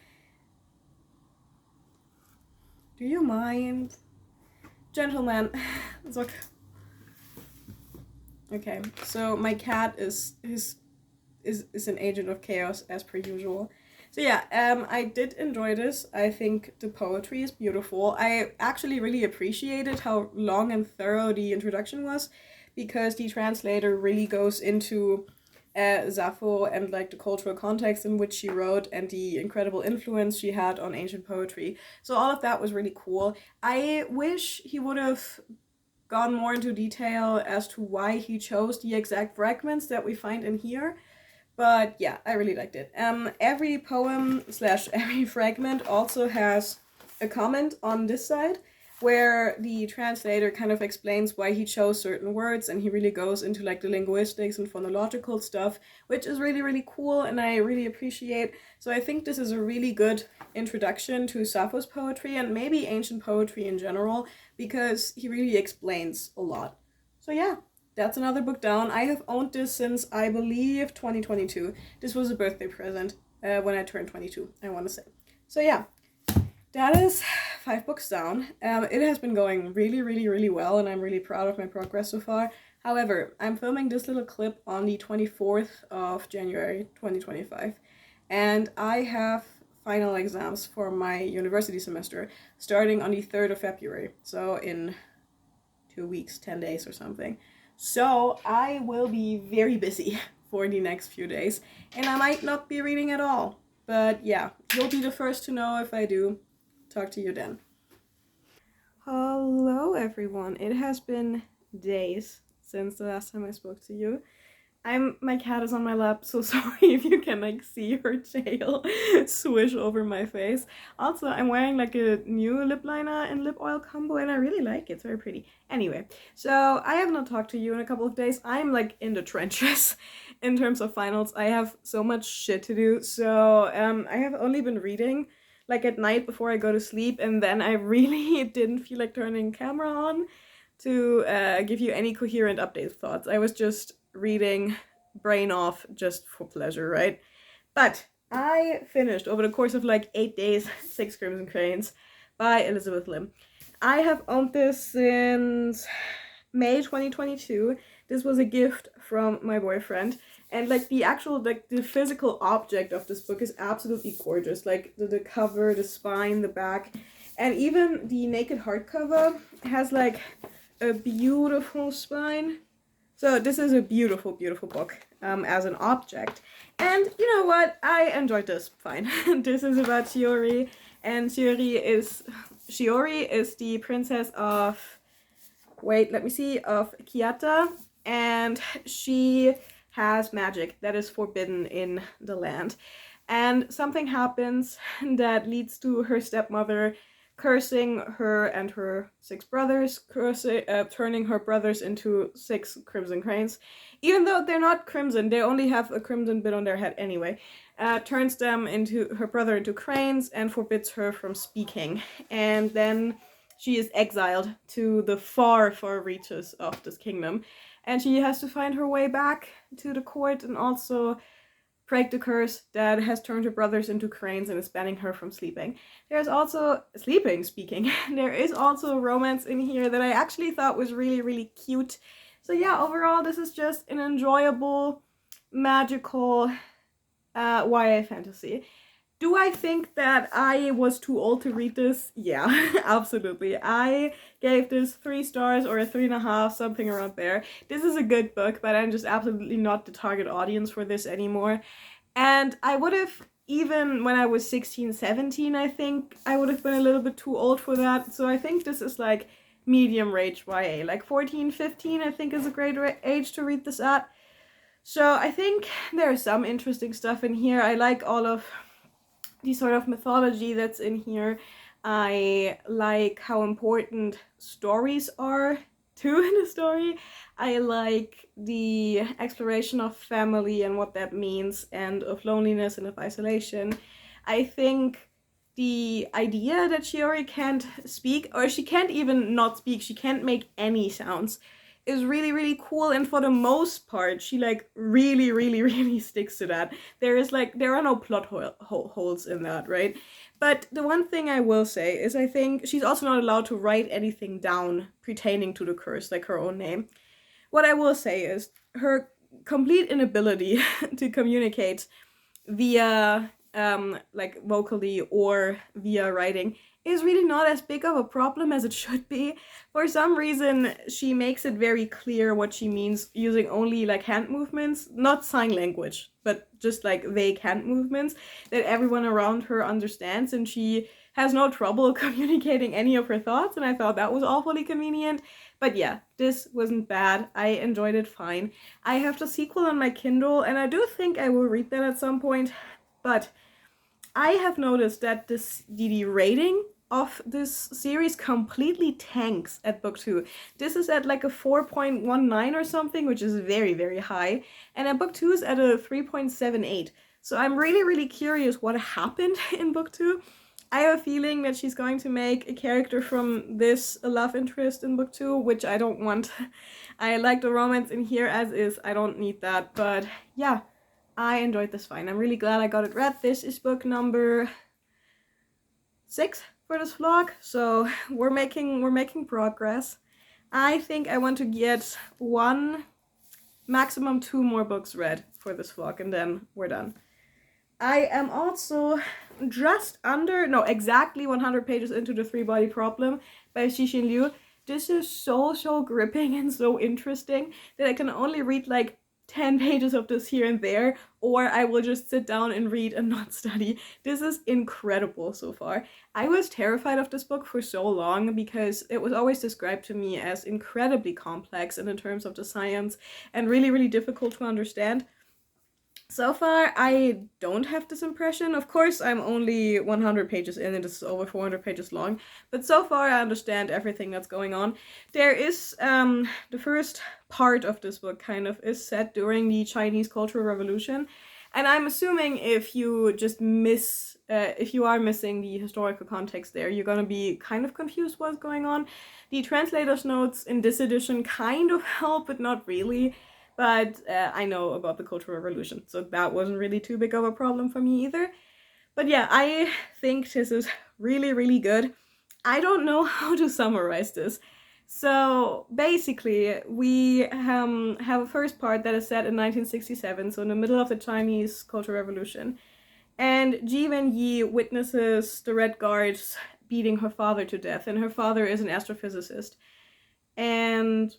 Do you mind? Gentlemen, it's okay. Okay, so my cat is an agent of chaos as per usual. So yeah, I did enjoy this. I think the poetry is beautiful. I actually really appreciated how long and thorough the introduction was, because the translator really goes into Sappho and like the cultural context in which she wrote and the incredible influence she had on ancient poetry. So all of that was really cool. I wish he would have gone more into detail as to why he chose the exact fragments that we find in here. But yeah, I really liked it. Every poem / every fragment also has a comment on this side, where the translator kind of explains why he chose certain words, and he really goes into like the linguistics and phonological stuff, which is really, really cool and I really appreciate. So I think this is a really good introduction to Sappho's poetry and maybe ancient poetry in general, because he really explains a lot. So yeah, that's another book down. I have owned this since, I believe, 2022. This was a birthday present when I turned 22, I want to say. So yeah, that is 5 books down. It has been going really, really, really well, and I'm really proud of my progress so far. However, I'm filming this little clip on the 24th of January 2025, and I have final exams for my university semester starting on the 3rd of February, so in 2 weeks, 10 days or something. So I will be very busy for the next few days, and I might not be reading at all. But yeah, you'll be the first to know if I do. Talk to you then. Hello everyone. It has been days since the last time I spoke to you. My cat is on my lap, so sorry if you can like see her tail swish over my face. Also, I'm wearing like a new lip liner and lip oil combo, and I really like it. It's very pretty. Anyway, so I have not talked to you in a couple of days. I'm like in the trenches in terms of finals. I have so much shit to do, so I have only been reading like at night before I go to sleep, and then I really didn't feel like turning camera on to give you any coherent update thoughts. I was just reading brain off just for pleasure, right? But I finished over the course of like 8 days 6 Crimson Cranes by Elizabeth Lim. I have owned this since May 2022. This was a gift from my boyfriend, and like the actual like the physical object of this book is absolutely gorgeous. Like the cover, the spine, the back, and even the naked hardcover has like a beautiful spine. So this is a beautiful, beautiful book as an object. And you know what? I enjoyed this fine. This is about Shiori, and Shiori is the princess of, of Kyoto, and she has magic that is forbidden in the land. And something happens that leads to her stepmother cursing her and her 6 brothers, turning her brothers into 6 Crimson Cranes. Even though they're not crimson, they only have a crimson bit on their head anyway. Turns her brother into cranes and forbids her from speaking. And then she is exiled to the far, far reaches of this kingdom. And she has to find her way back to the court and also break the curse that has turned her brothers into cranes and is banning her from sleeping. There's also speaking. There is also romance in here that I actually thought was really, really cute. So yeah, overall, this is just an enjoyable, magical YA fantasy. Do I think that I was too old to read this? Yeah, absolutely. I gave this 3 stars or a 3.5, something around there. This is a good book, but I'm just absolutely not the target audience for this anymore. And I would have, even when I was 16, 17, I think, I would have been a little bit too old for that. So I think this is like medium range YA. Like 14, 15, I think is a great age to read this at. So I think there's some interesting stuff in here. I like all of the sort of mythology that's in here. I like how important stories are too in the story. I like the exploration of family and what that means, and of loneliness and of isolation. I think the idea that Shiori can't speak, or she can't even not speak, she can't make any sounds, is really, really cool. And for the most part, she like really, really, really sticks to that. There are no plot holes in that, right? But the one thing I will say is I think she's also not allowed to write anything down pertaining to the curse, like her own name. What I will say is her complete inability to communicate via like vocally or via writing is really not as big of a problem as it should be. For some reason, she makes it very clear what she means using only like hand movements, not sign language, but just like vague hand movements that everyone around her understands, and she has no trouble communicating any of her thoughts, and I thought that was awfully convenient. But yeah, this wasn't bad. I enjoyed it fine. I have the sequel on my Kindle, and I do think I will read that at some point, but I have noticed that the rating of this series completely tanks at book 2. This is at like a 4.19 or something, which is very, very high, and at book 2 is at a 3.78. So I'm really, really curious what happened in book 2. I have a feeling that she's going to make a character from this a love interest in book 2, which I don't want. I like the romance in here as is, I don't need that, but yeah, I enjoyed this fine. I'm really glad I got it read. This is book number 6 for this vlog, so we're making progress. I think I want to get 1, maximum 2 more books read for this vlog, and then we're done. I am also just under, no, exactly 100 pages into The Three-Body Problem by Cixin Liu. This is so gripping and so interesting that I can only read like 10 pages of this here and there, or I will just sit down and read and not study. This is incredible so far. I was terrified of this book for so long because it was always described to me as incredibly complex and in terms of the science and really, really difficult to understand. So far, I don't have this impression. Of course, I'm only 100 pages in and this is over 400 pages long, but so far I understand everything that's going on. There is, the first part of this book kind of is set during the Chinese Cultural Revolution, and I'm assuming if you just if you are missing the historical context there, you're gonna be kind of confused what's going on. The translator's notes in this edition kind of help, but not really. But I know about the Cultural Revolution, so that wasn't really too big of a problem for me either. But yeah, I think this is really, really good. I don't know how to summarize this. So basically, we have a first part that is set in 1967, so in the middle of the Chinese Cultural Revolution. And Ji Wenyi witnesses the Red Guards beating her father to death, and her father is an astrophysicist. And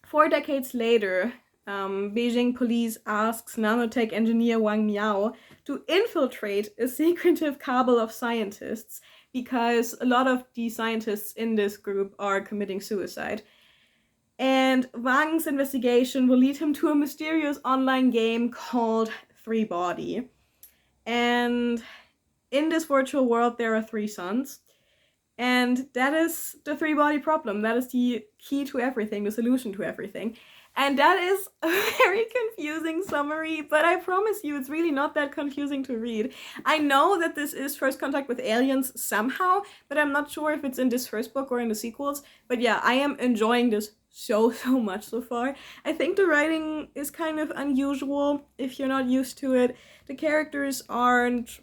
4 decades later, Beijing police asks nanotech engineer Wang Miao to infiltrate a secretive cabal of scientists because a lot of the scientists in this group are committing suicide. And Wang's investigation will lead him to a mysterious online game called Three-Body. And in this virtual world, there are 3 suns. And that is the three-body problem. That is the key to everything, the solution to everything. And that is a very confusing summary, but I promise you it's really not that confusing to read. I know that this is First Contact with Aliens somehow, but I'm not sure if it's in this first book or in the sequels. But yeah, I am enjoying this so much so far. I think the writing is kind of unusual if you're not used to it. The characters aren't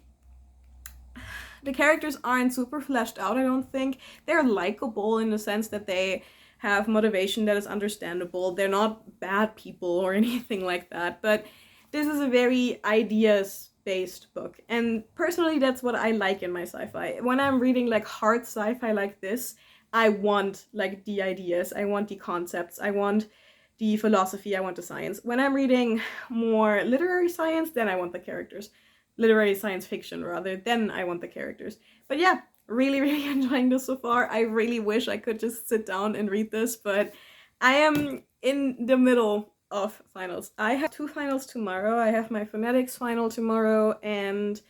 super fleshed out, I don't think. They're likable in the sense that they have motivation that is understandable. They're not bad people or anything like that, but this is a very ideas-based book. And personally, that's what I like in my sci-fi. When I'm reading like hard sci-fi like this, I want like the ideas, I want the concepts, I want the philosophy, I want the science. When I'm reading more literary science, then I want the characters. Literary science fiction rather, then I want the characters. But yeah, really enjoying this so far. I really wish I could just sit down and read this, but I am in the middle of finals. I have 2 finals tomorrow. I have my phonetics final tomorrow and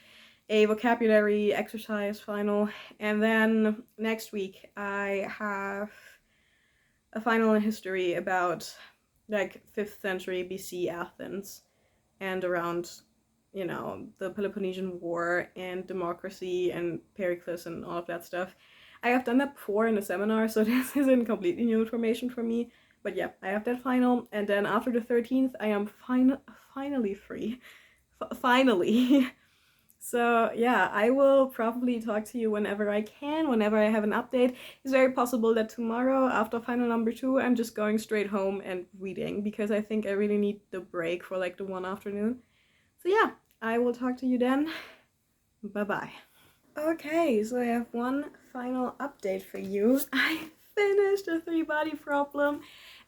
a vocabulary exercise final, and then next week I have a final in history about like 5th century BC Athens and around, you know, the Peloponnesian War and democracy and Pericles and all of that stuff. I have done that before in a seminar, so this isn't completely new information for me. But yeah, I have that final, and then after the 13th, I am finally free. Finally. So yeah, I will probably talk to you whenever I can, whenever I have an update. It's very possible that tomorrow, after final number 2, I'm just going straight home and reading, because I think I really need the break for like the one afternoon. So yeah, I will talk to you then. Bye-bye. Okay, so I have one final update for you. I finished a 3-body problem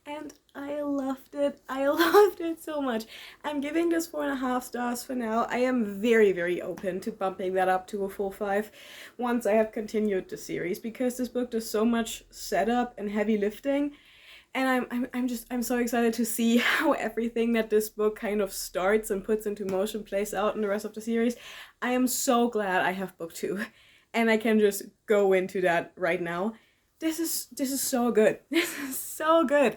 and I loved it. I loved it so much. I'm giving this 4.5 stars for now. I am very, very open to bumping that up to a full 5 once I have continued the series, because this book does so much setup and heavy lifting. And I'm so excited to see how everything that this book kind of starts and puts into motion plays out in the rest of the series. I am so glad I have book 2, and I can just go into that right now. This is so good. This is so good.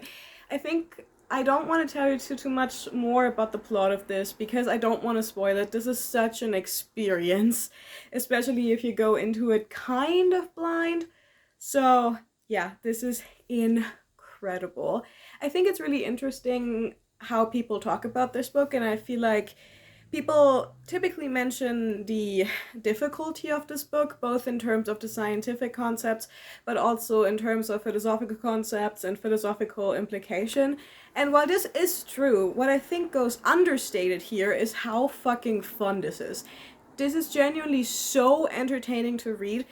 I think I don't want to tell you too much more about the plot of this, because I don't want to spoil it. This is such an experience, especially if you go into it kind of blind. So yeah, this is incredible. I think it's really interesting how people talk about this book, and I feel like people typically mention the difficulty of this book, both in terms of the scientific concepts, but also in terms of philosophical concepts and philosophical implication. And while this is true, what I think goes understated here is how fucking fun this is. This is genuinely so entertaining to read.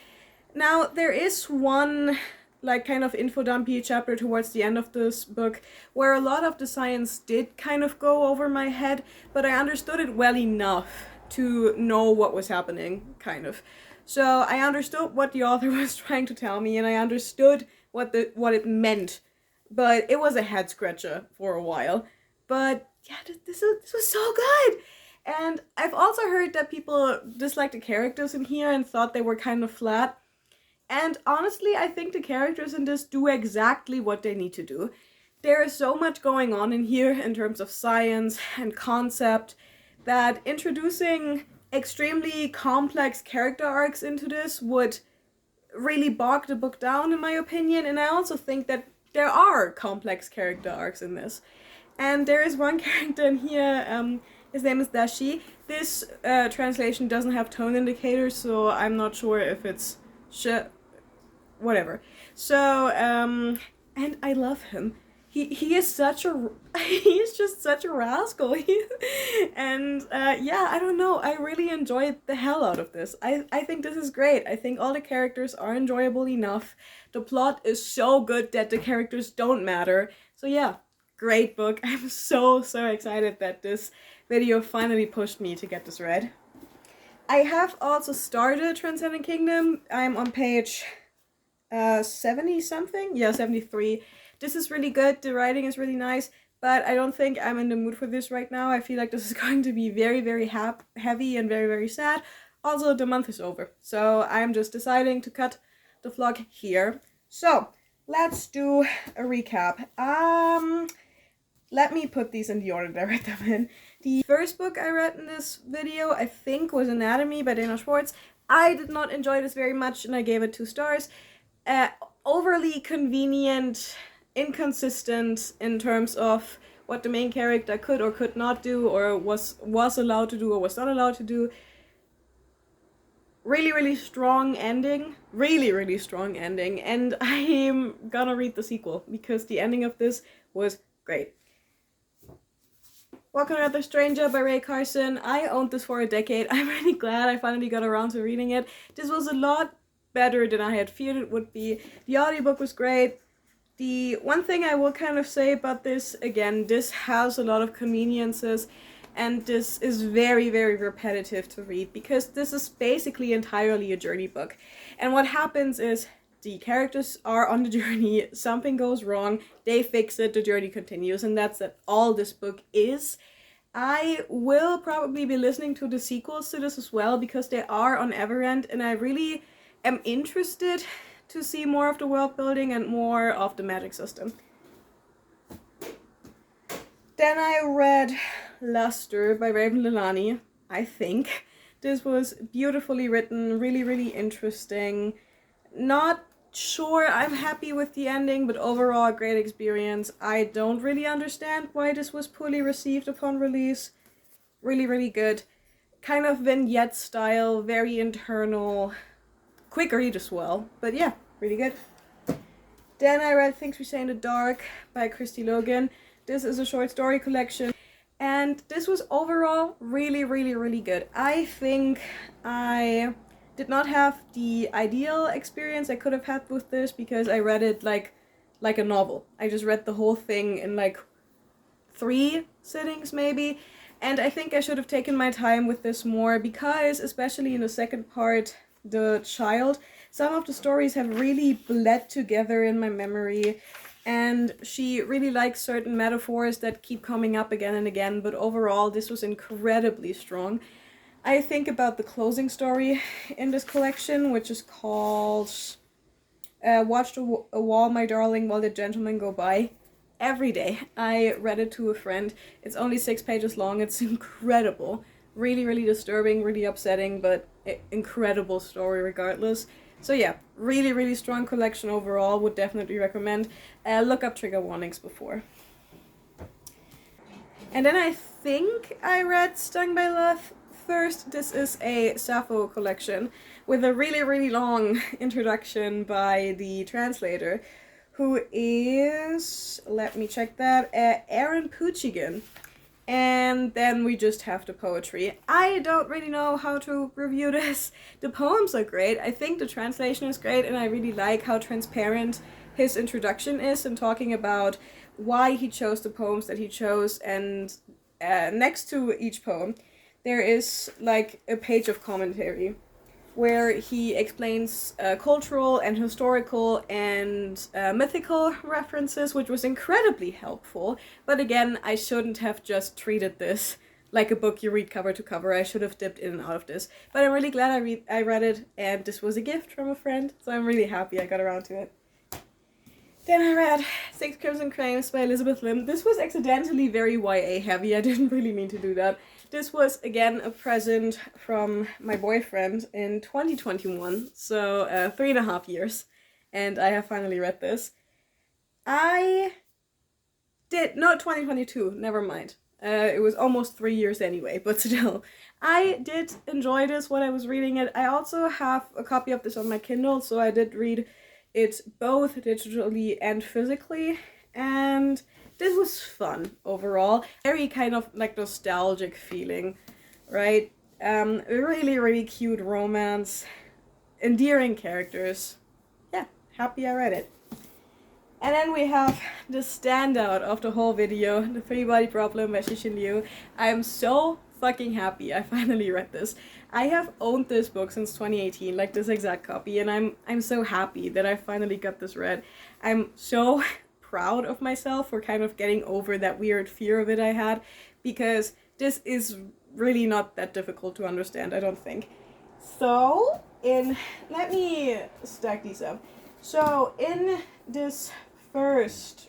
Now, there is one like kind of info dumpy chapter towards the end of this book where a lot of the science did kind of go over my head, but I understood it well enough to know what was happening, kind of. So I understood what the author was trying to tell me, and I understood what it meant, but it was a head scratcher for a while. But yeah, this was so good. And I've also heard that people disliked the characters in here and thought they were kind of flat. And honestly, I think the characters in this do exactly what they need to do. There is so much going on in here in terms of science and concept that introducing extremely complex character arcs into this would really bog the book down, in my opinion. And I also think that there are complex character arcs in this. And there is one character in here, his name is Dashi. This translation doesn't have tone indicators, so I'm not sure if it's whatever. So, and I love him. He is such a, he's just such a rascal. And yeah, I don't know, I really enjoyed the hell out of this. I think this is great. I think all the characters are enjoyable enough. The plot is so good that the characters don't matter. So yeah, great book. I'm so excited that this video finally pushed me to get this read. I have also started Transcendent Kingdom. I'm on page 70 something? Yeah, 73. This is really good. The writing is really nice, but I don't think I'm in the mood for this right now. I feel like this is going to be very, very heavy and very, very sad. Also, the month is over, so I'm just deciding to cut the vlog here. So, let's do a recap. Let me put these in the order that I read them in. The first book I read in this video, I think, was Anatomy by Dana Schwartz. I did not enjoy this very much, and I gave it 2 stars. Overly convenient, inconsistent in terms of what the main character could or could not do, or was allowed to do or was not allowed to do. Really, really strong ending. Really, really strong ending. And I'm gonna read the sequel because the ending of this was great. Welcome to the Stranger by Ray Carson. I owned this for a decade. I'm really glad I finally got around to reading it. This was a lot better than I had feared it would be. The audiobook was great. The one thing I will kind of say about this, again, this has a lot of conveniences, and this is very, very repetitive to read because this is basically entirely a journey book. And what happens is the characters are on the journey, something goes wrong, they fix it, the journey continues, and that's all this book is. I will probably be listening to the sequels to this as well because they are on Everend, and I really am interested to see more of the world building and more of the magic system. Then I read Luster by Raven Leilani, I think. This was beautifully written, really, really interesting. Not sure I'm happy with the ending, but overall a great experience. I don't really understand why this was poorly received upon release. Really, really good. Kind of vignette style, very internal, quick read as well. But yeah, really good. Then I read Things We Say in the Dark by Christy Logan. This is a short story collection, and this was overall really, really, really good. I think I did not have the ideal experience I could have had with this because I read it like a novel. I just read the whole thing in like 3 sittings maybe, and I think I should have taken my time with this more because, especially in the second part, the child, some of the stories have really bled together in my memory, and she really likes certain metaphors that keep coming up again and again, but overall this was incredibly strong. I think about the closing story in this collection, which is called Watch a Wall, My Darling, While the Gentlemen Go By. Every day I read it to a friend. It's only 6 pages long. It's incredible. Really, really disturbing, really upsetting, but incredible story regardless. So yeah, really, really strong collection overall. Would definitely recommend. Look up trigger warnings before. And then I think I read Stung by Love first. This is a Sappho collection with a really, really long introduction by the translator, who is, let me check that, Aaron Puchigan. And then we just have the poetry. I don't really know how to review this. The poems are great. I think the translation is great, and I really like how transparent his introduction is in talking about why he chose the poems that he chose. And next to each poem, there is like a page of commentary where he explains cultural and historical and mythical references, which was incredibly helpful. But again, I shouldn't have just treated this like a book you read cover to cover. I should have dipped in and out of this. But I'm really glad I read it, and this was a gift from a friend, so I'm really happy I got around to it. Then I read Six Crimson Cranes by Elizabeth Lim. This was accidentally very YA heavy. I didn't really mean to do that. This was, again, a present from my boyfriend in 2021, so 3.5 years, and I have finally read this. No, 2022, never mind. It was almost 3 years anyway, but still. I did enjoy this when I was reading it. I also have a copy of this on my Kindle, so I did read it both digitally and physically, and this was fun overall. Very kind of like nostalgic feeling, right? Really, really cute romance, endearing characters. Yeah, happy I read it. And then we have the standout of the whole video, The Three-Body Problem by Cixin Liu. I am so fucking happy I finally read this. I have owned this book since 2018, like this exact copy, and I'm so happy that I finally got this read. I'm so proud of myself for kind of getting over that weird fear of it I had, because this is really not that difficult to understand, I don't think. So, let me stack these up. So, in this first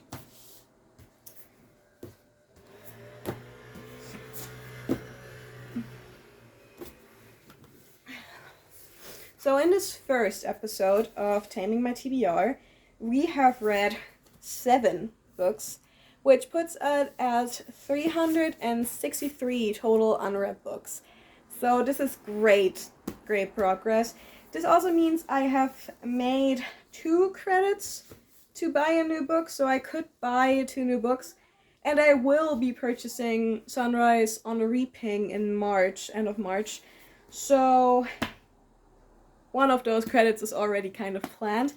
episode of Taming My TBR, we have read 7 books, which puts us at 363 total unread books. So this is great progress. This also means I have made 2 credits to buy a new book, so I could buy 2 new books. And I will be purchasing Sunrise on the Reaping in March, end of March. So one of those credits is already kind of planned.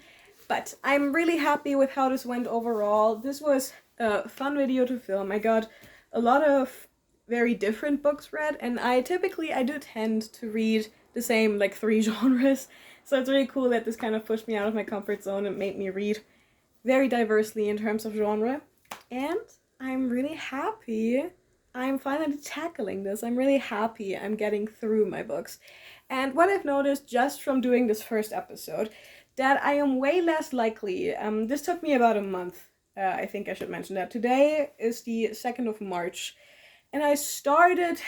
But I'm really happy with how this went overall. This was a fun video to film. I got a lot of very different books read, and I do tend to read the same like 3 genres. So it's really cool that this kind of pushed me out of my comfort zone and made me read very diversely in terms of genre. And I'm really happy I'm finally tackling this. I'm really happy I'm getting through my books. And what I've noticed just from doing this first episode, that I am way less likely. This took me about a month. I think I should mention that. Today is the 2nd of March, and I started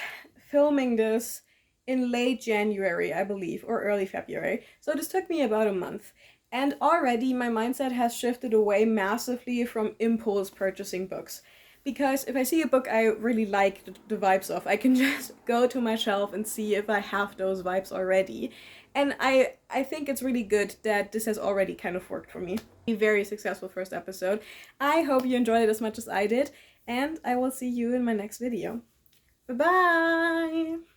filming this in late January, I believe, or early February. So this took me about a month. And already my mindset has shifted away massively from impulse purchasing books. Because if I see a book I really like the vibes of, I can just go to my shelf and see if I have those vibes already. And I think it's really good that this has already kind of worked for me. A very successful first episode. I hope you enjoyed it as much as I did, and I will see you in my next video. Bye bye!